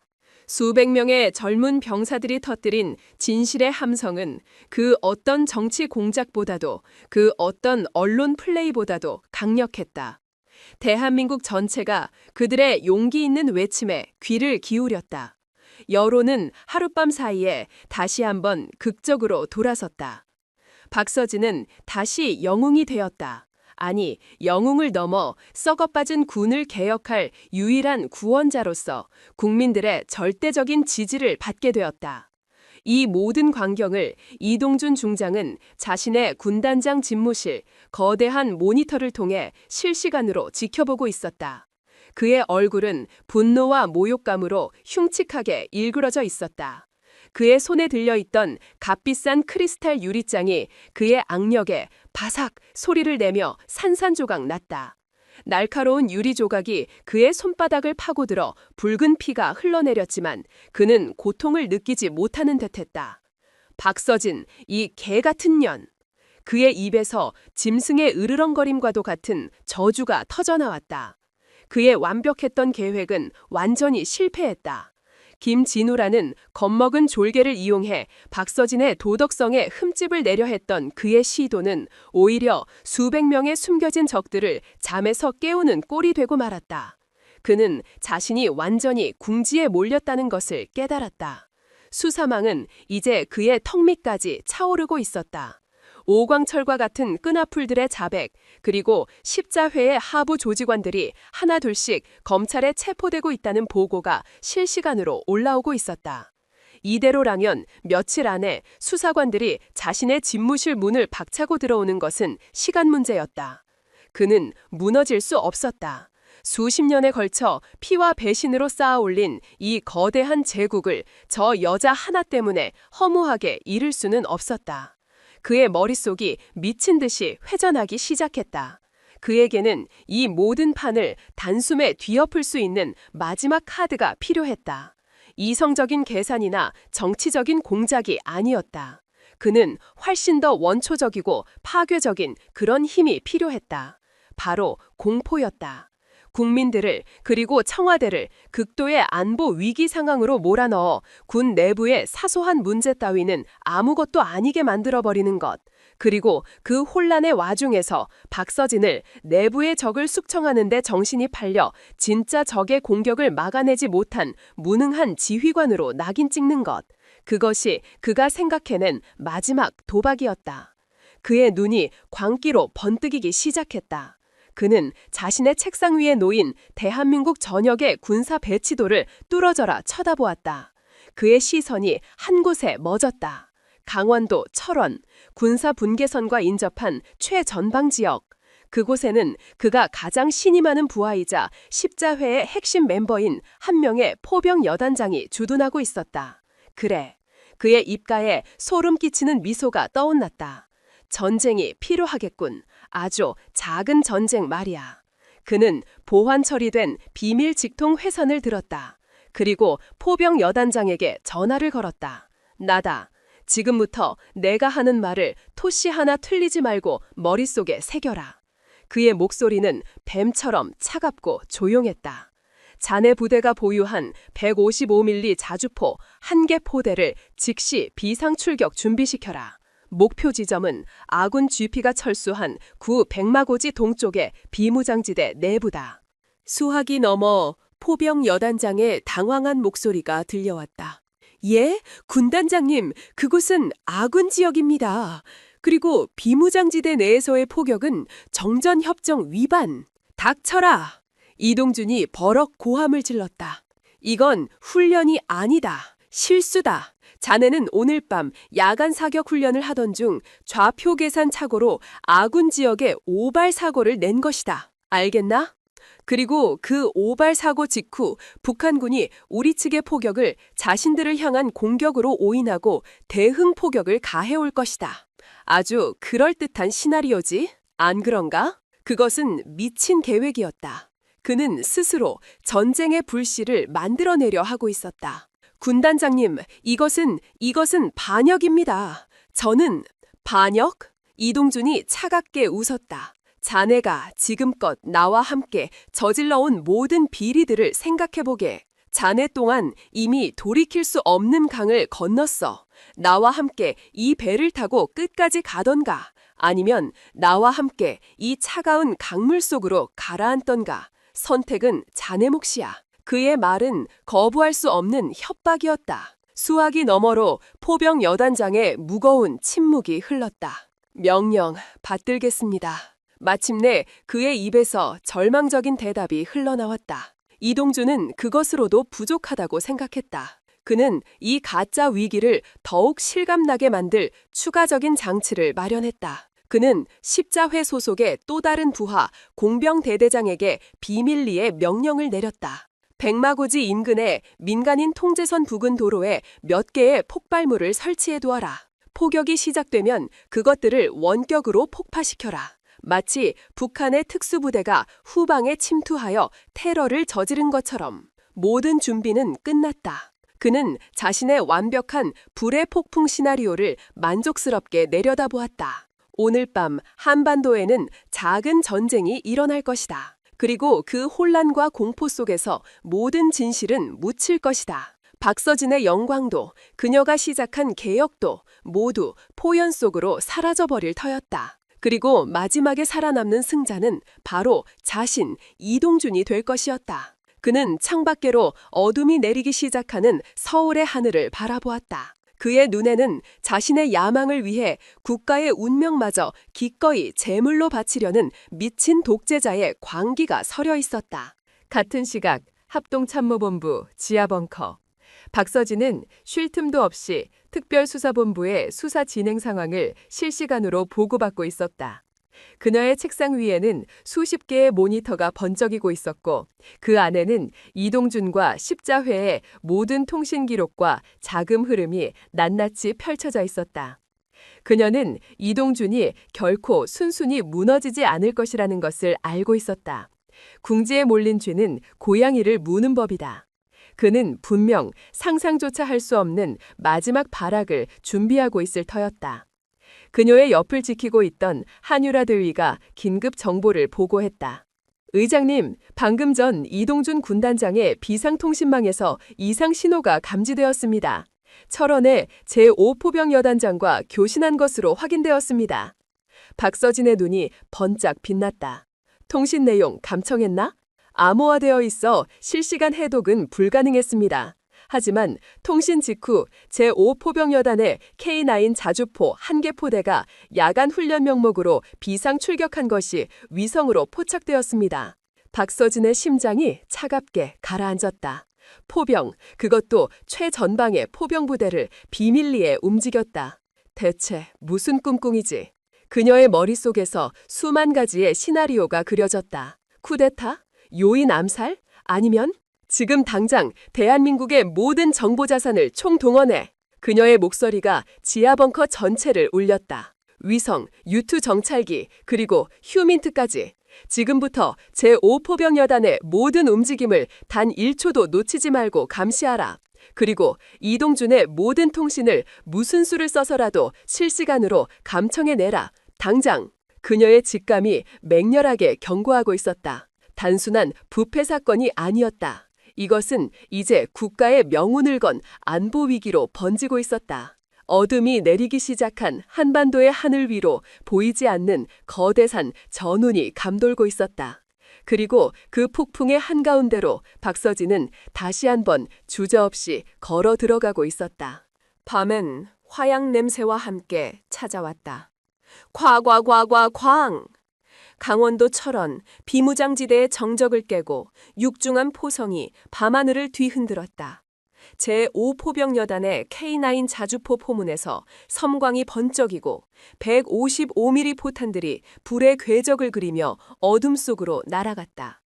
수백 명의 젊은 병사들이 터뜨린 진실의 함성은 그 어떤 정치 공작보다도 그 어떤 언론 플레이보다도 강력했다. 대한민국 전체가 그들의 용기 있는 외침에 귀를 기울였다. 여론은 하룻밤 사이에 다시 한번 극적으로 돌아섰다. 박서진은 다시 영웅이 되었다. 아니, 영웅을 넘어 썩어빠진 군을 개혁할 유일한 구원자로서 국민들의 절대적인 지지를 받게 되었다. 이 모든 광경을 이동준 중장은 자신의 군단장 집무실 거대한 모니터를 통해 실시간으로 지켜보고 있었다. 그의 얼굴은 분노와 모욕감으로 흉측하게 일그러져 있었다. 그의 손에 들려있던 값비싼 크리스탈 유리장이 그의 악력에 바삭 소리를 내며 산산조각 났다. 날카로운 유리 조각이 그의 손바닥을 파고들어 붉은 피가 흘러내렸지만 그는 고통을 느끼지 못하는 듯했다. 박서진, 이 개 같은 년. 그의 입에서 짐승의 으르렁거림과도 같은 저주가 터져나왔다. 그의 완벽했던 계획은 완전히 실패했다. 김진우라는 겁먹은 졸개를 이용해 박서진의 도덕성에 흠집을 내려 했던 그의 시도는 오히려 수백 명의 숨겨진 적들을 잠에서 깨우는 꼴이 되고 말았다. 그는 자신이 완전히 궁지에 몰렸다는 것을 깨달았다. 수사망은 이제 그의 턱 밑까지 차오르고 있었다. 오광철과 같은 끈아풀들의 자백, 그리고 십자회의 하부 조직원들이 하나둘씩 검찰에 체포되고 있다는 보고가 실시간으로 올라오고 있었다. 이대로라면 며칠 안에 수사관들이 자신의 집무실 문을 박차고 들어오는 것은 시간 문제였다. 그는 무너질 수 없었다. 수십 년에 걸쳐 피와 배신으로 쌓아올린 이 거대한 제국을 저 여자 하나 때문에 허무하게 잃을 수는 없었다. 그의 머릿속이 미친 듯이 회전하기 시작했다. 그에게는 이 모든 판을 단숨에 뒤엎을 수 있는 마지막 카드가 필요했다. 이성적인 계산이나 정치적인 공작이 아니었다. 그는 훨씬 더 원초적이고 파괴적인 그런 힘이 필요했다. 바로 공포였다. 국민들을 그리고 청와대를 극도의 안보 위기 상황으로 몰아넣어 군 내부의 사소한 문제 따위는 아무것도 아니게 만들어버리는 것. 그리고 그 혼란의 와중에서 박서진을 내부의 적을 숙청하는 데 정신이 팔려 진짜 적의 공격을 막아내지 못한 무능한 지휘관으로 낙인 찍는 것. 그것이 그가 생각해낸 마지막 도박이었다. 그의 눈이 광기로 번뜩이기 시작했다. 그는 자신의 책상 위에 놓인 대한민국 전역의 군사 배치도를 뚫어져라 쳐다보았다. 그의 시선이 한 곳에 멎었다. 강원도 철원, 군사 분계선과 인접한 최전방 지역. 그곳에는 그가 가장 신이 많은 부하이자 십자회의 핵심 멤버인 한 명의 포병 여단장이 주둔하고 있었다. 그래, 그의 입가에 소름 끼치는 미소가 떠올랐다. 전쟁이 필요하겠군. 아주 작은 전쟁 말이야. 그는 보완 처리된 비밀 직통 회선을 들었다. 그리고 포병 여단장에게 전화를 걸었다. 나다. 지금부터 내가 하는 말을 토시 하나 틀리지 말고 머릿속에 새겨라. 그의 목소리는 뱀처럼 차갑고 조용했다. 자네 부대가 보유한 155mm 자주포 1개 포대를 즉시 비상 출격 준비시켜라. 목표 지점은 아군 GP가 철수한 구 백마고지 동쪽의 비무장지대 내부다. 수화기 너머 포병 여단장의 당황한 목소리가 들려왔다. 예, 군단장님, 그곳은 아군 지역입니다. 그리고 비무장지대 내에서의 포격은 정전협정 위반. 닥쳐라. 이동준이 버럭 고함을 질렀다. 이건 훈련이 아니다. 실수다. 자네는 오늘 밤 야간 사격 훈련을 하던 중 좌표 계산 착오로 아군 지역에 오발 사고를 낸 것이다. 알겠나? 그리고 그 오발 사고 직후 북한군이 우리 측의 포격을 자신들을 향한 공격으로 오인하고 대응 포격을 가해올 것이다. 아주 그럴듯한 시나리오지? 안 그런가? 그것은 미친 계획이었다. 그는 스스로 전쟁의 불씨를 만들어내려 하고 있었다. 군단장님, 이것은 반역입니다. 저는 반역? 이동준이 차갑게 웃었다. 자네가 지금껏 나와 함께 저질러온 모든 비리들을 생각해보게. 자네 동안 이미 돌이킬 수 없는 강을 건넜어. 나와 함께 이 배를 타고 끝까지 가던가, 아니면 나와 함께 이 차가운 강물 속으로 가라앉던가. 선택은 자네 몫이야. 그의 말은 거부할 수 없는 협박이었다. 수화기 너머로 포병 여단장의 무거운 침묵이 흘렀다. 명령 받들겠습니다. 마침내 그의 입에서 절망적인 대답이 흘러나왔다. 이동준은 그것으로도 부족하다고 생각했다. 그는 이 가짜 위기를 더욱 실감나게 만들 추가적인 장치를 마련했다. 그는 십자회 소속의 또 다른 부하 공병대대장에게 비밀리에 명령을 내렸다. 백마고지 인근의 민간인 통제선 부근 도로에 몇 개의 폭발물을 설치해 두어라. 포격이 시작되면 그것들을 원격으로 폭파시켜라. 마치 북한의 특수부대가 후방에 침투하여 테러를 저지른 것처럼. 모든 준비는 끝났다. 그는 자신의 완벽한 불의 폭풍 시나리오를 만족스럽게 내려다보았다. 오늘 밤 한반도에는 작은 전쟁이 일어날 것이다. 그리고 그 혼란과 공포 속에서 모든 진실은 묻힐 것이다. 박서진의 영광도 그녀가 시작한 개혁도 모두 포연 속으로 사라져버릴 터였다. 그리고 마지막에 살아남는 승자는 바로 자신 이동준이 될 것이었다. 그는 창밖으로 어둠이 내리기 시작하는 서울의 하늘을 바라보았다. 그의 눈에는 자신의 야망을 위해 국가의 운명마저 기꺼이 제물로 바치려는 미친 독재자의 광기가 서려 있었다. 같은 시각 합동참모본부 지하벙커. 박서진은 쉴 틈도 없이 특별수사본부의 수사 진행 상황을 실시간으로 보고받고 있었다. 그녀의 책상 위에는 수십 개의 모니터가 번쩍이고 있었고 그 안에는 이동준과 십자회의 모든 통신 기록과 자금 흐름이 낱낱이 펼쳐져 있었다. 그녀는 이동준이 결코 순순히 무너지지 않을 것이라는 것을 알고 있었다. 궁지에 몰린 쥐는 고양이를 무는 법이다. 그는 분명 상상조차 할 수 없는 마지막 발악을 준비하고 있을 터였다. 그녀의 옆을 지키고 있던 한유라 대위가 긴급 정보를 보고했다. 의장님, 방금 전 이동준 군단장의 비상통신망에서 이상 신호가 감지되었습니다. 철원의 제5포병 여단장과 교신한 것으로 확인되었습니다. 박서진의 눈이 번쩍 빛났다. 통신 내용 감청했나? 암호화되어 있어 실시간 해독은 불가능했습니다. 하지만 통신 직후 제5포병여단의 K9 자주포 1개 포대가 야간 훈련 명목으로 비상 출격한 것이 위성으로 포착되었습니다. 박서진의 심장이 차갑게 가라앉았다. 포병, 그것도 최전방의 포병 부대를 비밀리에 움직였다. 대체 무슨 꿍꿍이지? 그녀의 머릿속에서 수만 가지의 시나리오가 그려졌다. 쿠데타? 요인 암살? 아니면 지금 당장 대한민국의 모든 정보 자산을 총동원해. 그녀의 목소리가 지하벙커 전체를 울렸다. 위성, U2 정찰기, 그리고 휴민트까지. 지금부터 제5포병여단의 모든 움직임을 단 1초도 놓치지 말고 감시하라. 그리고 이동준의 모든 통신을 무슨 수를 써서라도 실시간으로 감청해내라. 당장. 그녀의 직감이 맹렬하게 경고하고 있었다. 단순한 부패 사건이 아니었다. 이것은 이제 국가의 명운을 건 안보 위기로 번지고 있었다. 어둠이 내리기 시작한 한반도의 하늘 위로 보이지 않는 거대산 전운이 감돌고 있었다. 그리고 그 폭풍의 한가운데로 박서진은 다시 한번 주저없이 걸어 들어가고 있었다. 밤엔 화양 냄새와 함께 찾아왔다. 쾅! 강원도 철원 비무장지대의 정적을 깨고 육중한 포성이 밤하늘을 뒤흔들었다. 제5포병여단의 K9 자주포 포문에서 섬광이 번쩍이고 155mm 포탄들이 불의 궤적을 그리며 어둠 속으로 날아갔다.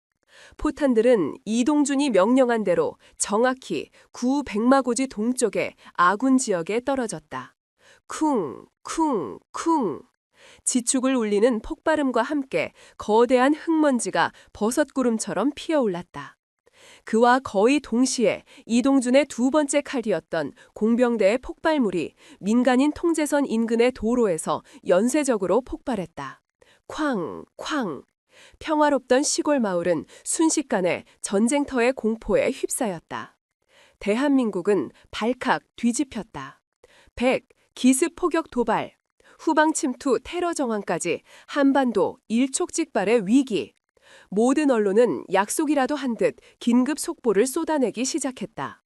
포탄들은 이동준이 명령한 대로 정확히 구 백마고지 동쪽의 아군 지역에 떨어졌다. 쿵! 지축을 울리는 폭발음과 함께 거대한 흙먼지가 버섯구름처럼 피어올랐다. 그와 거의 동시에 이동준의 두 번째 칼이었던 공병대의 폭발물이 민간인 통제선 인근의 도로에서 연쇄적으로 폭발했다. 쾅! 평화롭던 시골 마을은 순식간에 전쟁터의 공포에 휩싸였다. 대한민국은 발칵 뒤집혔다. 기습 포격 도발, 후방 침투 테러 정황까지 한반도 일촉즉발의 위기. 모든 언론은 약속이라도 한 듯 긴급 속보를 쏟아내기 시작했다.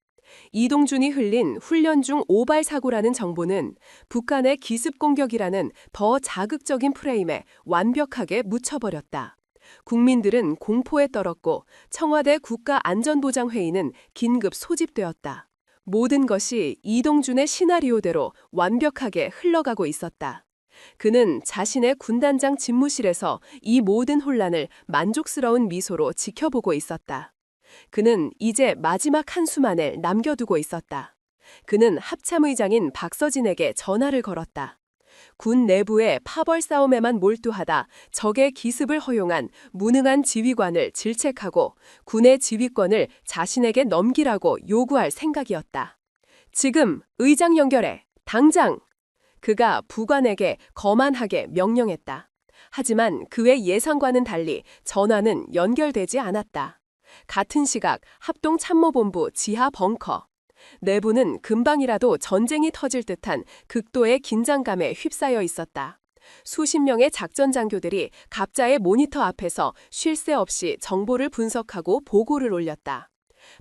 이동준이 흘린 훈련 중 오발 사고라는 정보는 북한의 기습 공격이라는 더 자극적인 프레임에 완벽하게 묻혀버렸다. 국민들은 공포에 떨었고 청와대 국가안전보장회의는 긴급 소집되었다. 모든 것이 이동준의 시나리오대로 완벽하게 흘러가고 있었다. 그는 자신의 군단장 집무실에서 이 모든 혼란을 만족스러운 미소로 지켜보고 있었다. 그는 이제 마지막 한수만을 남겨두고 있었다. 그는 합참의장인 박서진에게 전화를 걸었다. 군 내부의 파벌 싸움에만 몰두하다 적의 기습을 허용한 무능한 지휘관을 질책하고 군의 지휘권을 자신에게 넘기라고 요구할 생각이었다. 지금 의장 연결해. 당장! 그가 부관에게 거만하게 명령했다. 하지만 그의 예상과는 달리 전화는 연결되지 않았다. 같은 시각 합동참모본부 지하 벙커. 내부는 금방이라도 전쟁이 터질 듯한 극도의 긴장감에 휩싸여 있었다. 수십 명의 작전 장교들이 갑자의 모니터 앞에서 쉴 새 없이 정보를 분석하고 보고를 올렸다.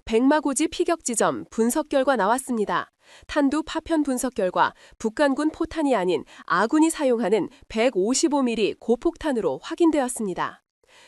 백마고지 피격 지점 분석 결과 나왔습니다. 탄두 파편 분석 결과 북한군 포탄이 아닌 아군이 사용하는 155mm 고폭탄으로 확인되었습니다.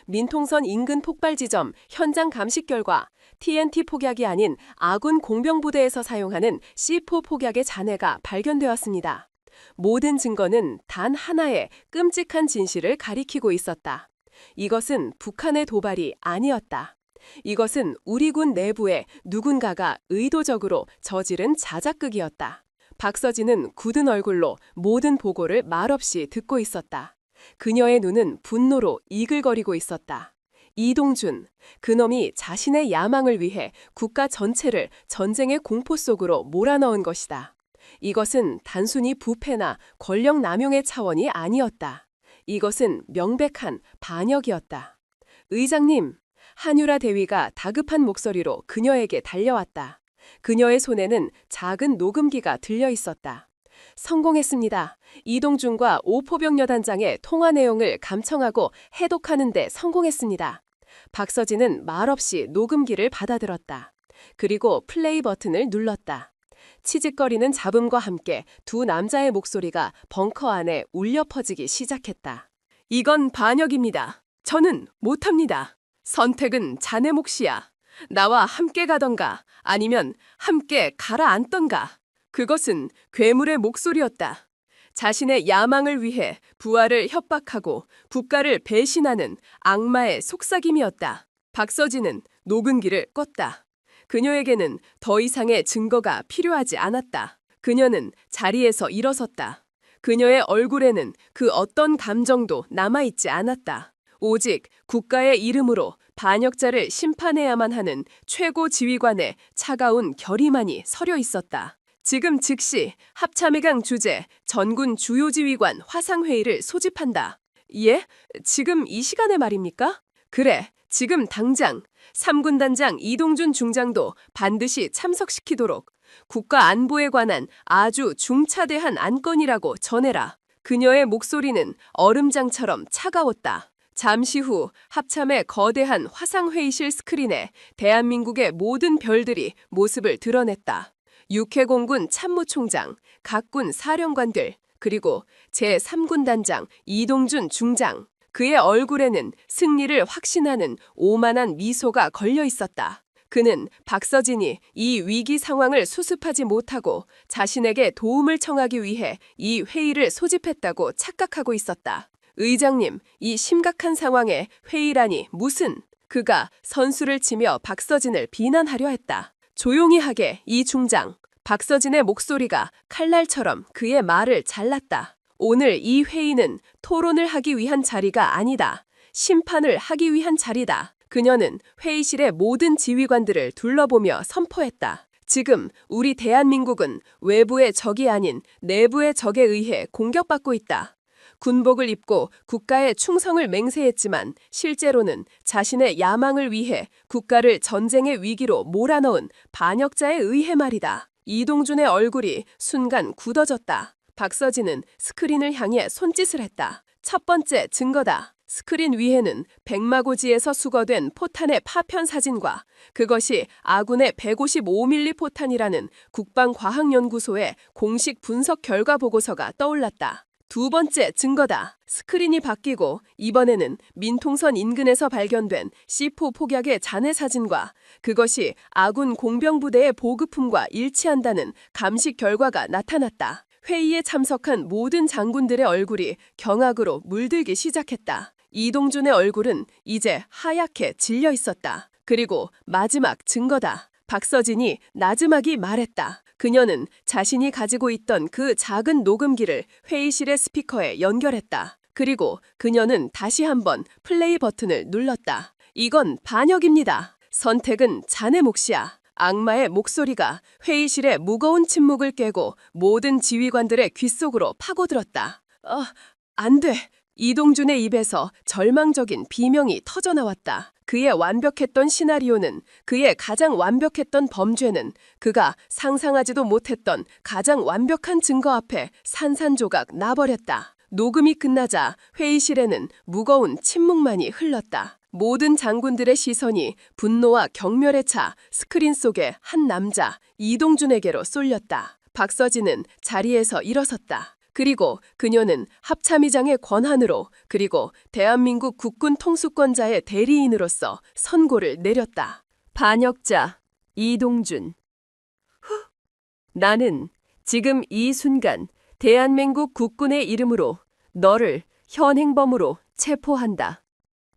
민통선 인근 폭발 지점 현장 감식 결과 TNT 폭약이 아닌 아군 공병부대에서 사용하는 C4 폭약의 잔해가 발견되었습니다. 모든 증거는 단 하나의 끔찍한 진실을 가리키고 있었다. 이것은 북한의 도발이 아니었다. 이것은 우리 군 내부에 누군가가 의도적으로 저지른 자작극이었다. 박서진은 굳은 얼굴로 모든 보고를 말없이 듣고 있었다. 그녀의 눈은 분노로 이글거리고 있었다. 이동준, 그놈이 자신의 야망을 위해 국가 전체를 전쟁의 공포 속으로 몰아넣은 것이다. 이것은 단순히 부패나 권력 남용의 차원이 아니었다. 이것은 명백한 반역이었다. 의장님, 한유라 대위가 다급한 목소리로 그녀에게 달려왔다. 그녀의 손에는 작은 녹음기가 들려 있었다. 성공했습니다. 이동준과 오포병여단장의 통화 내용을 감청하고 해독하는 데 성공했습니다. 박서진은 말없이 녹음기를 받아들었다. 그리고 플레이 버튼을 눌렀다. 치직거리는 잡음과 함께 두 남자의 목소리가 벙커 안에 울려 퍼지기 시작했다. 이건 반역입니다. 저는 못합니다. 선택은 자네 몫이야. 나와 함께 가던가 아니면 함께 가라앉던가. 그것은 괴물의 목소리였다. 자신의 야망을 위해 부하를 협박하고 국가를 배신하는 악마의 속삭임이었다. 박서진은 녹음기를 껐다. 그녀에게는 더 이상의 증거가 필요하지 않았다. 그녀는 자리에서 일어섰다. 그녀의 얼굴에는 그 어떤 감정도 남아있지 않았다. 오직 국가의 이름으로 반역자를 심판해야만 하는 최고 지휘관의 차가운 결의만이 서려 있었다. 지금 즉시 합참의강 주재 전군 주요 지휘관 화상회의를 소집한다. 예? 지금 이 시간에 말입니까? 그래, 지금 당장 3군단장 이동준 중장도 반드시 참석시키도록 국가 안보에 관한 아주 중차대한 안건이라고 전해라. 그녀의 목소리는 얼음장처럼 차가웠다. 잠시 후 합참의 거대한 화상회의실 스크린에 대한민국의 모든 별들이 모습을 드러냈다. 육해공군 참모총장, 각군 사령관들, 그리고 제3군단장 이동준 중장. 그의 얼굴에는 승리를 확신하는 오만한 미소가 걸려 있었다. 그는 박서진이 이 위기 상황을 수습하지 못하고 자신에게 도움을 청하기 위해 이 회의를 소집했다고 착각하고 있었다. 의장님, 이 심각한 상황에 회의라니 무슨... 그가 선수를 치며 박서진을 비난하려 했다. 조용히 하게, 이 중장. 박서진의 목소리가 칼날처럼 그의 말을 잘랐다. 오늘 이 회의는 토론을 하기 위한 자리가 아니다. 심판을 하기 위한 자리다. 그녀는 회의실의 모든 지휘관들을 둘러보며 선포했다. 지금 우리 대한민국은 외부의 적이 아닌 내부의 적에 의해 공격받고 있다. 군복을 입고 국가에 충성을 맹세했지만 실제로는 자신의 야망을 위해 국가를 전쟁의 위기로 몰아넣은 반역자에 의해 말이다. 이동준의 얼굴이 순간 굳어졌다. 박서진은 스크린을 향해 손짓을 했다. 첫 번째 증거다. 스크린 위에는 백마고지에서 수거된 포탄의 파편 사진과 그것이 아군의 155mm 포탄이라는 국방과학연구소의 공식 분석 결과 보고서가 떠올랐다. 두 번째 증거다. 스크린이 바뀌고 이번에는 민통선 인근에서 발견된 C4 폭약의 잔해 사진과 그것이 아군 공병부대의 보급품과 일치한다는 감식 결과가 나타났다. 회의에 참석한 모든 장군들의 얼굴이 경악으로 물들기 시작했다. 이동준의 얼굴은 이제 하얗게 질려 있었다. 그리고 마지막 증거다. 박서진이 나지막이 말했다. 그녀는 자신이 가지고 있던 그 작은 녹음기를 회의실의 스피커에 연결했다. 그리고 그녀는 다시 한번 플레이 버튼을 눌렀다. 이건 반역입니다. 선택은 자네 몫이야. 악마의 목소리가 회의실의 무거운 침묵을 깨고 모든 지휘관들의 귓속으로 파고들었다. 안 돼. 이동준의 입에서 절망적인 비명이 터져나왔다. 그의 완벽했던 시나리오는, 그의 가장 완벽했던 범죄는, 그가 상상하지도 못했던 가장 완벽한 증거 앞에 산산조각 나버렸다. 녹음이 끝나자 회의실에는 무거운 침묵만이 흘렀다. 모든 장군들의 시선이 분노와 경멸에 차 스크린 속의 한 남자 이동준에게로 쏠렸다. 박서진은 자리에서 일어섰다. 그리고 그녀는 합참의장의 권한으로, 그리고 대한민국 국군 통수권자의 대리인으로서 선고를 내렸다. 반역자 이동준. 나는 지금 이 순간 대한민국 국군의 이름으로 너를 현행범으로 체포한다.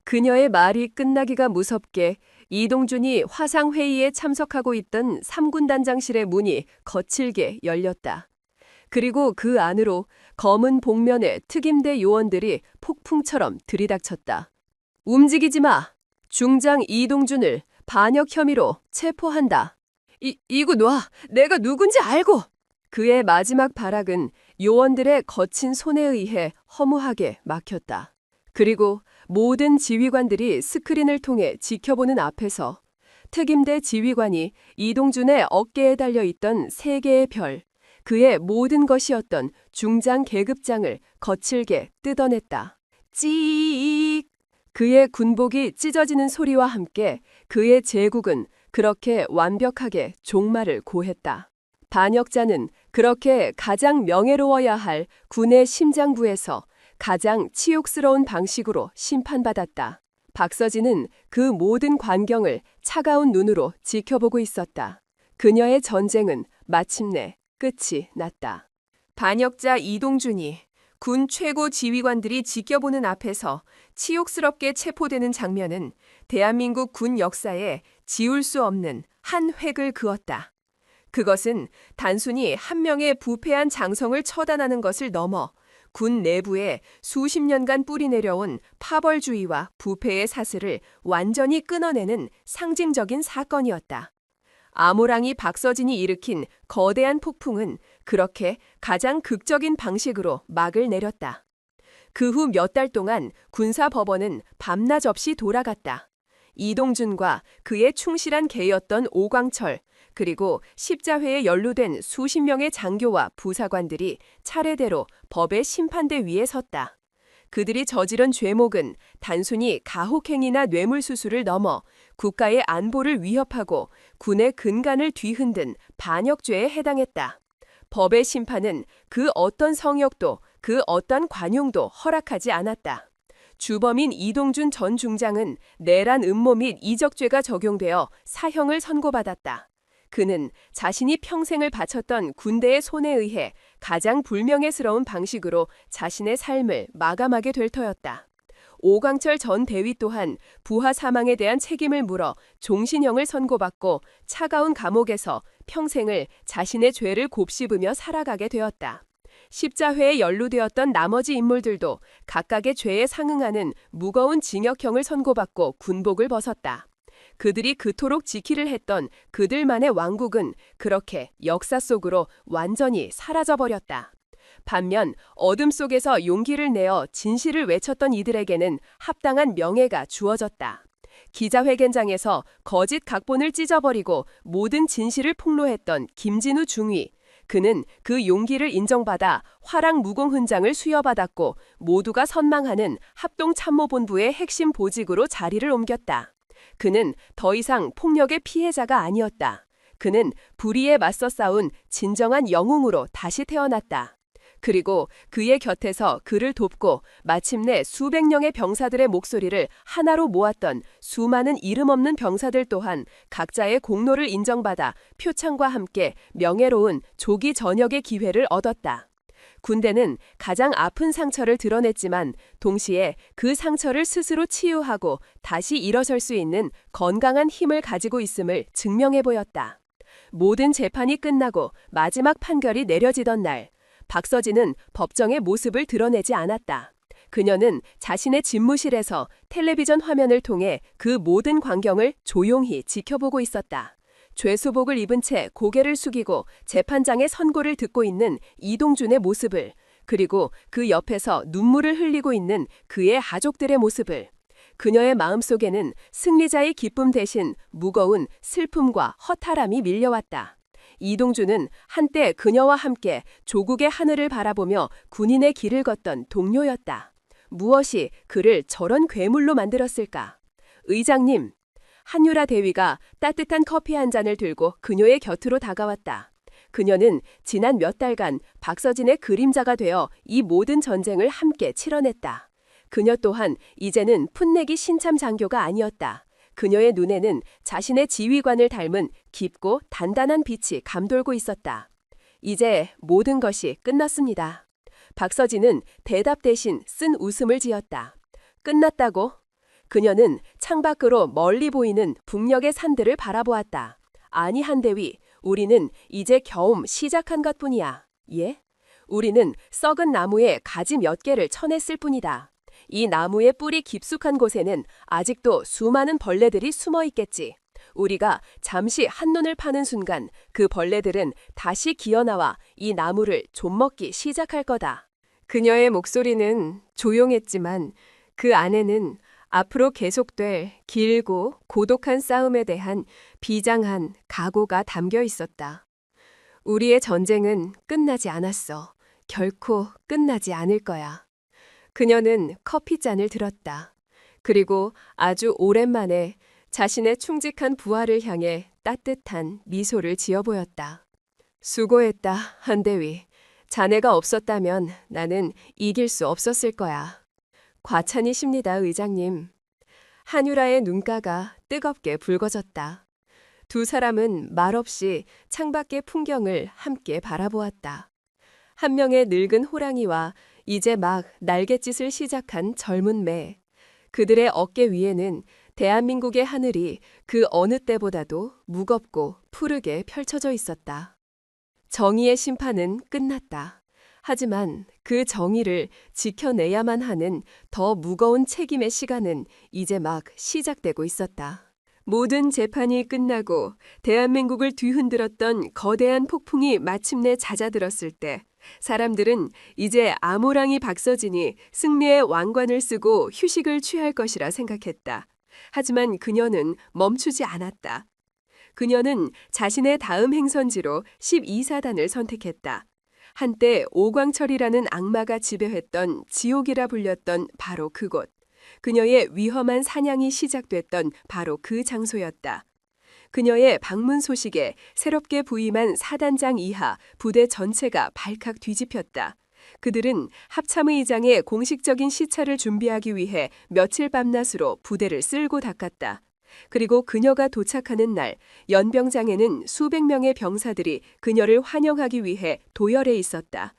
그녀의 말이 끝나기가 무섭게 이동준이 화상회의에 참석하고 있던 3군 단장실의 문이 거칠게 열렸다. 그리고 그 안으로 검은 복면의 특임대 요원들이 폭풍처럼 들이닥쳤다. 움직이지 마! 중장 이동준을 반역 혐의로 체포한다. 이거 놔! 내가 누군지 알고! 그의 마지막 발악은 요원들의 거친 손에 의해 허무하게 막혔다. 그리고 모든 지휘관들이 스크린을 통해 지켜보는 앞에서 특임대 지휘관이 이동준의 어깨에 달려있던 3개의 별, 그의 모든 것이었던 중장 계급장을 거칠게 뜯어냈다. 찌익! 그의 군복이 찢어지는 소리와 함께 그의 제국은 그렇게 완벽하게 종말을 고했다. 반역자는 그렇게 가장 명예로워야 할 군의 심장부에서 가장 치욕스러운 방식으로 심판받았다. 박서진은 그 모든 광경을 차가운 눈으로 지켜보고 있었다. 그녀의 전쟁은 마침내 끝이 났다. 반역자 이동준이 군 최고 지휘관들이 지켜보는 앞에서 치욕스럽게 체포되는 장면은 대한민국 군 역사에 지울 수 없는 한 획을 그었다. 그것은 단순히 한 명의 부패한 장성을 처단하는 것을 넘어 군 내부에 수십 년간 뿌리내려온 파벌주의와 부패의 사슬을 완전히 끊어내는 상징적인 사건이었다. 아모랑이 박서진이 일으킨 거대한 폭풍은 그렇게 가장 극적인 방식으로 막을 내렸다. 그 후 몇 달 동안 군사법원은 밤낮 없이 돌아갔다. 이동준과 그의 충실한 개였던 오광철, 그리고 십자회에 연루된 수십 명의 장교와 부사관들이 차례대로 법의 심판대 위에 섰다. 그들이 저지른 죄목은 단순히 가혹행위나 뇌물수수를 넘어 국가의 안보를 위협하고 군의 근간을 뒤흔든 반역죄에 해당했다. 법의 심판은 그 어떤 성역도 그 어떤 관용도 허락하지 않았다. 주범인 이동준 전 중장은 내란 음모 및 이적죄가 적용되어 사형을 선고받았다. 그는 자신이 평생을 바쳤던 군대의 손에 의해 가장 불명예스러운 방식으로 자신의 삶을 마감하게 될 터였다. 오광철 전 대위 또한 부하 사망에 대한 책임을 물어 종신형을 선고받고 차가운 감옥에서 평생을 자신의 죄를 곱씹으며 살아가게 되었다. 십자회에 연루되었던 나머지 인물들도 각각의 죄에 상응하는 무거운 징역형을 선고받고 군복을 벗었다. 그들이 그토록 지키를 했던 그들만의 왕국은 그렇게 역사 속으로 완전히 사라져버렸다. 반면 어둠 속에서 용기를 내어 진실을 외쳤던 이들에게는 합당한 명예가 주어졌다. 기자회견장에서 거짓 각본을 찢어버리고 모든 진실을 폭로했던 김진우 중위. 그는 그 용기를 인정받아 화랑무공훈장을 수여받았고 모두가 선망하는 합동참모본부의 핵심 보직으로 자리를 옮겼다. 그는 더 이상 폭력의 피해자가 아니었다. 그는 불의에 맞서 싸운 진정한 영웅으로 다시 태어났다. 그리고 그의 곁에서 그를 돕고 마침내 수백 명의 병사들의 목소리를 하나로 모았던 수많은 이름 없는 병사들 또한 각자의 공로를 인정받아 표창과 함께 명예로운 조기 전역의 기회를 얻었다. 군대는 가장 아픈 상처를 드러냈지만 동시에 그 상처를 스스로 치유하고 다시 일어설 수 있는 건강한 힘을 가지고 있음을 증명해 보였다. 모든 재판이 끝나고 마지막 판결이 내려지던 날, 박서진은 법정의 모습을 드러내지 않았다. 그녀는 자신의 집무실에서 텔레비전 화면을 통해 그 모든 광경을 조용히 지켜보고 있었다. 죄수복을 입은 채 고개를 숙이고 재판장의 선고를 듣고 있는 이동준의 모습을, 그리고 그 옆에서 눈물을 흘리고 있는 그의 가족들의 모습을. 그녀의 마음속에는 승리자의 기쁨 대신 무거운 슬픔과 허탈함이 밀려왔다. 이동준은 한때 그녀와 함께 조국의 하늘을 바라보며 군인의 길을 걷던 동료였다. 무엇이 그를 저런 괴물로 만들었을까? 의장님, 한유라 대위가 따뜻한 커피 한 잔을 들고 그녀의 곁으로 다가왔다. 그녀는 지난 몇 달간 박서진의 그림자가 되어 이 모든 전쟁을 함께 치러냈다. 그녀 또한 이제는 풋내기 신참 장교가 아니었다. 그녀의 눈에는 자신의 지휘관을 닮은 깊고 단단한 빛이 감돌고 있었다. 이제 모든 것이 끝났습니다. 박서진은 대답 대신 쓴 웃음을 지었다. 끝났다고? 그녀는 창밖으로 멀리 보이는 북녘의 산들을 바라보았다. 아니 한대위, 우리는 이제 겨우 시작한 것뿐이야. 예? 우리는 썩은 나무에 가지 몇 개를 쳐냈을 뿐이다. 이 나무의 뿌리 깊숙한 곳에는 아직도 수많은 벌레들이 숨어 있겠지. 우리가 잠시 한눈을 파는 순간 그 벌레들은 다시 기어나와 이 나무를 좀먹기 시작할 거다. 그녀의 목소리는 조용했지만 그 안에는 앞으로 계속될 길고 고독한 싸움에 대한 비장한 각오가 담겨 있었다. 우리의 전쟁은 끝나지 않았어. 결코 끝나지 않을 거야. 그녀는 커피잔을 들었다. 그리고 아주 오랜만에 자신의 충직한 부하를 향해 따뜻한 미소를 지어 보였다. 수고했다, 한대위. 자네가 없었다면 나는 이길 수 없었을 거야. 과찬이십니다, 의장님. 한유라의 눈가가 뜨겁게 붉어졌다. 두 사람은 말없이 창밖의 풍경을 함께 바라보았다. 한 명의 늙은 호랑이와 이제 막 날갯짓을 시작한 젊은 매. 그들의 어깨 위에는 대한민국의 하늘이 그 어느 때보다도 무겁고 푸르게 펼쳐져 있었다. 정의의 심판은 끝났다. 하지만 그 정의를 지켜내야만 하는 더 무거운 책임의 시간은 이제 막 시작되고 있었다. 모든 재판이 끝나고 대한민국을 뒤흔들었던 거대한 폭풍이 마침내 잦아들었을 때 사람들은 이제 아모랑이 박서진이 승리의 왕관을 쓰고 휴식을 취할 것이라 생각했다. 하지만 그녀는 멈추지 않았다. 그녀는 자신의 다음 행선지로 12사단을 선택했다. 한때 오광철이라는 악마가 지배했던 지옥이라 불렸던 바로 그곳. 그녀의 위험한 사냥이 시작됐던 바로 그 장소였다. 그녀의 방문 소식에 새롭게 부임한 사단장 이하 부대 전체가 발칵 뒤집혔다. 그들은 합참의장의 공식적인 시차를 준비하기 위해 며칠 밤낮으로 부대를 쓸고 닦았다. 그리고 그녀가 도착하는 날 연병장에는 수백 명의 병사들이 그녀를 환영하기 위해 도열해 있었다.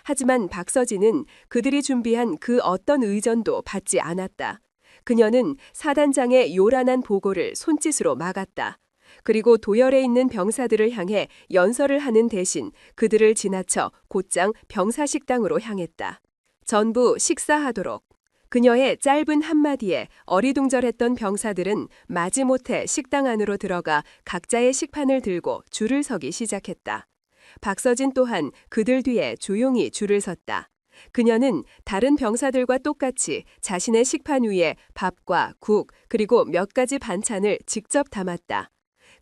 하지만 박서진은 그들이 준비한 그 어떤 의전도 받지 않았다. 그녀는 사단장의 요란한 보고를 손짓으로 막았다. 그리고 도열해 있는 병사들을 향해 연설을 하는 대신 그들을 지나쳐 곧장 병사식당으로 향했다. 전부 식사하도록. 그녀의 짧은 한마디에 어리둥절했던 병사들은 마지못해 식당 안으로 들어가 각자의 식판을 들고 줄을 서기 시작했다. 박서진 또한 그들 뒤에 조용히 줄을 섰다. 그녀는 다른 병사들과 똑같이 자신의 식판 위에 밥과 국 그리고 몇 가지 반찬을 직접 담았다.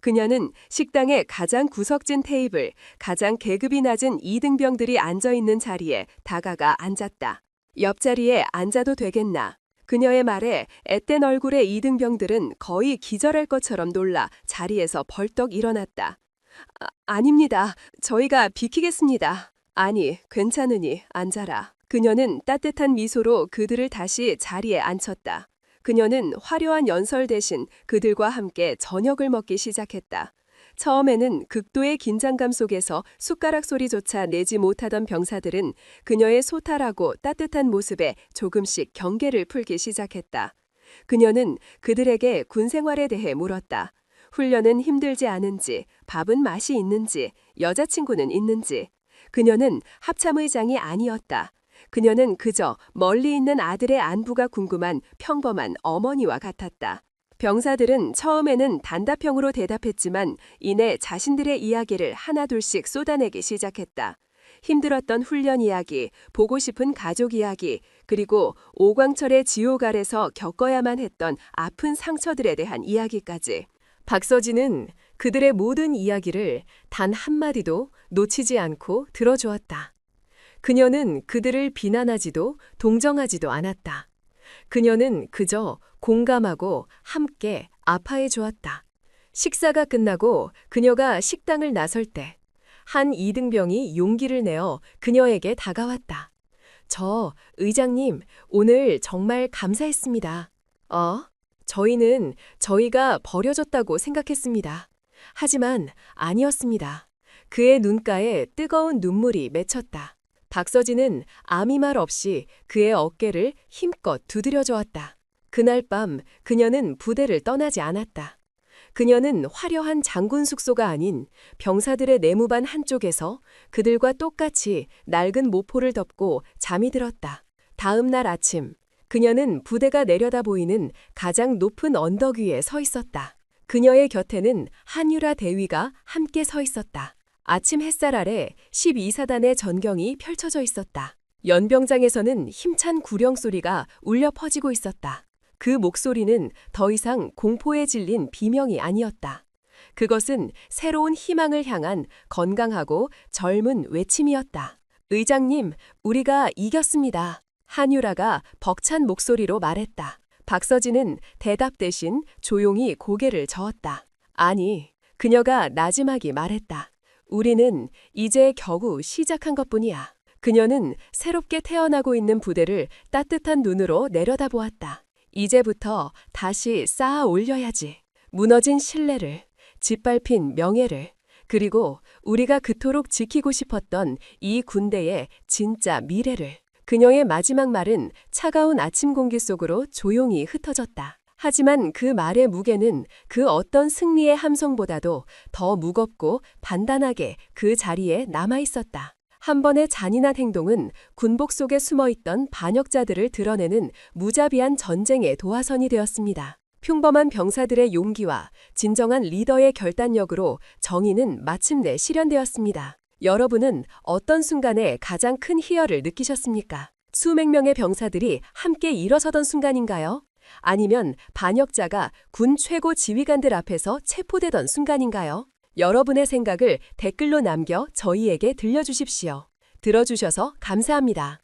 그녀는 식당의 가장 구석진 테이블, 가장 계급이 낮은 이등병들이 앉아있는 자리에 다가가 앉았다. 옆자리에 앉아도 되겠나? 그녀의 말에 앳된 얼굴의 이등병들은 거의 기절할 것처럼 놀라 자리에서 벌떡 일어났다. 아닙니다. 저희가 비키겠습니다. 아니, 괜찮으니 앉아라. 그녀는 따뜻한 미소로 그들을 다시 자리에 앉혔다. 그녀는 화려한 연설 대신 그들과 함께 저녁을 먹기 시작했다. 처음에는 극도의 긴장감 속에서 숟가락 소리조차 내지 못하던 병사들은 그녀의 소탈하고 따뜻한 모습에 조금씩 경계를 풀기 시작했다. 그녀는 그들에게 군 생활에 대해 물었다. 훈련은 힘들지 않은지, 밥은 맛이 있는지, 여자친구는 있는지. 그녀는 합참의장이 아니었다. 그녀는 그저 멀리 있는 아들의 안부가 궁금한 평범한 어머니와 같았다. 병사들은 처음에는 단답형으로 대답했지만 이내 자신들의 이야기를 하나둘씩 쏟아내기 시작했다. 힘들었던 훈련 이야기, 보고 싶은 가족 이야기, 그리고 오광철의 지옥 아래서 겪어야만 했던 아픈 상처들에 대한 이야기까지. 박서진은 그들의 모든 이야기를 단 한마디도 놓치지 않고 들어주었다. 그녀는 그들을 비난하지도 동정하지도 않았다. 그녀는 그저 공감하고 함께 아파해 주었다. 식사가 끝나고 그녀가 식당을 나설 때 한 이등병이 용기를 내어 그녀에게 다가왔다. 저, 의장님, 오늘 정말 감사했습니다. 저희는 저희가 버려졌다고 생각했습니다. 하지만 아니었습니다. 그의 눈가에 뜨거운 눈물이 맺혔다. 박서진은 아무 말 없이 그의 어깨를 힘껏 두드려 주었다. 그날 밤 그녀는 부대를 떠나지 않았다. 그녀는 화려한 장군 숙소가 아닌 병사들의 내무반 한쪽에서 그들과 똑같이 낡은 모포를 덮고 잠이 들었다. 다음 날 아침, 그녀는 부대가 내려다 보이는 가장 높은 언덕 위에 서 있었다. 그녀의 곁에는 한유라 대위가 함께 서 있었다. 아침 햇살 아래 12사단의 전경이 펼쳐져 있었다. 연병장에서는 힘찬 구령 소리가 울려 퍼지고 있었다. 그 목소리는 더 이상 공포에 질린 비명이 아니었다. 그것은 새로운 희망을 향한 건강하고 젊은 외침이었다. 의장님, 우리가 이겼습니다. 한유라가 벅찬 목소리로 말했다. 박서진은 대답 대신 조용히 고개를 저었다. 아니, 그녀가 나지막이 말했다. 우리는 이제 겨우 시작한 것뿐이야. 그녀는 새롭게 태어나고 있는 부대를 따뜻한 눈으로 내려다보았다. 이제부터 다시 쌓아 올려야지. 무너진 신뢰를, 짓밟힌 명예를, 그리고 우리가 그토록 지키고 싶었던 이 군대의 진짜 미래를. 그녀의 마지막 말은 차가운 아침 공기 속으로 조용히 흩어졌다. 하지만 그 말의 무게는 그 어떤 승리의 함성보다도 더 무겁고 단단하게 그 자리에 남아 있었다. 한 번의 잔인한 행동은 군복 속에 숨어있던 반역자들을 드러내는 무자비한 전쟁의 도화선이 되었습니다. 평범한 병사들의 용기와 진정한 리더의 결단력으로 정의는 마침내 실현되었습니다. 여러분은 어떤 순간에 가장 큰 희열을 느끼셨습니까? 수백 명의 병사들이 함께 일어서던 순간인가요? 아니면 반역자가 군 최고 지휘관들 앞에서 체포되던 순간인가요? 여러분의 생각을 댓글로 남겨 저희에게 들려주십시오. 들어주셔서 감사합니다.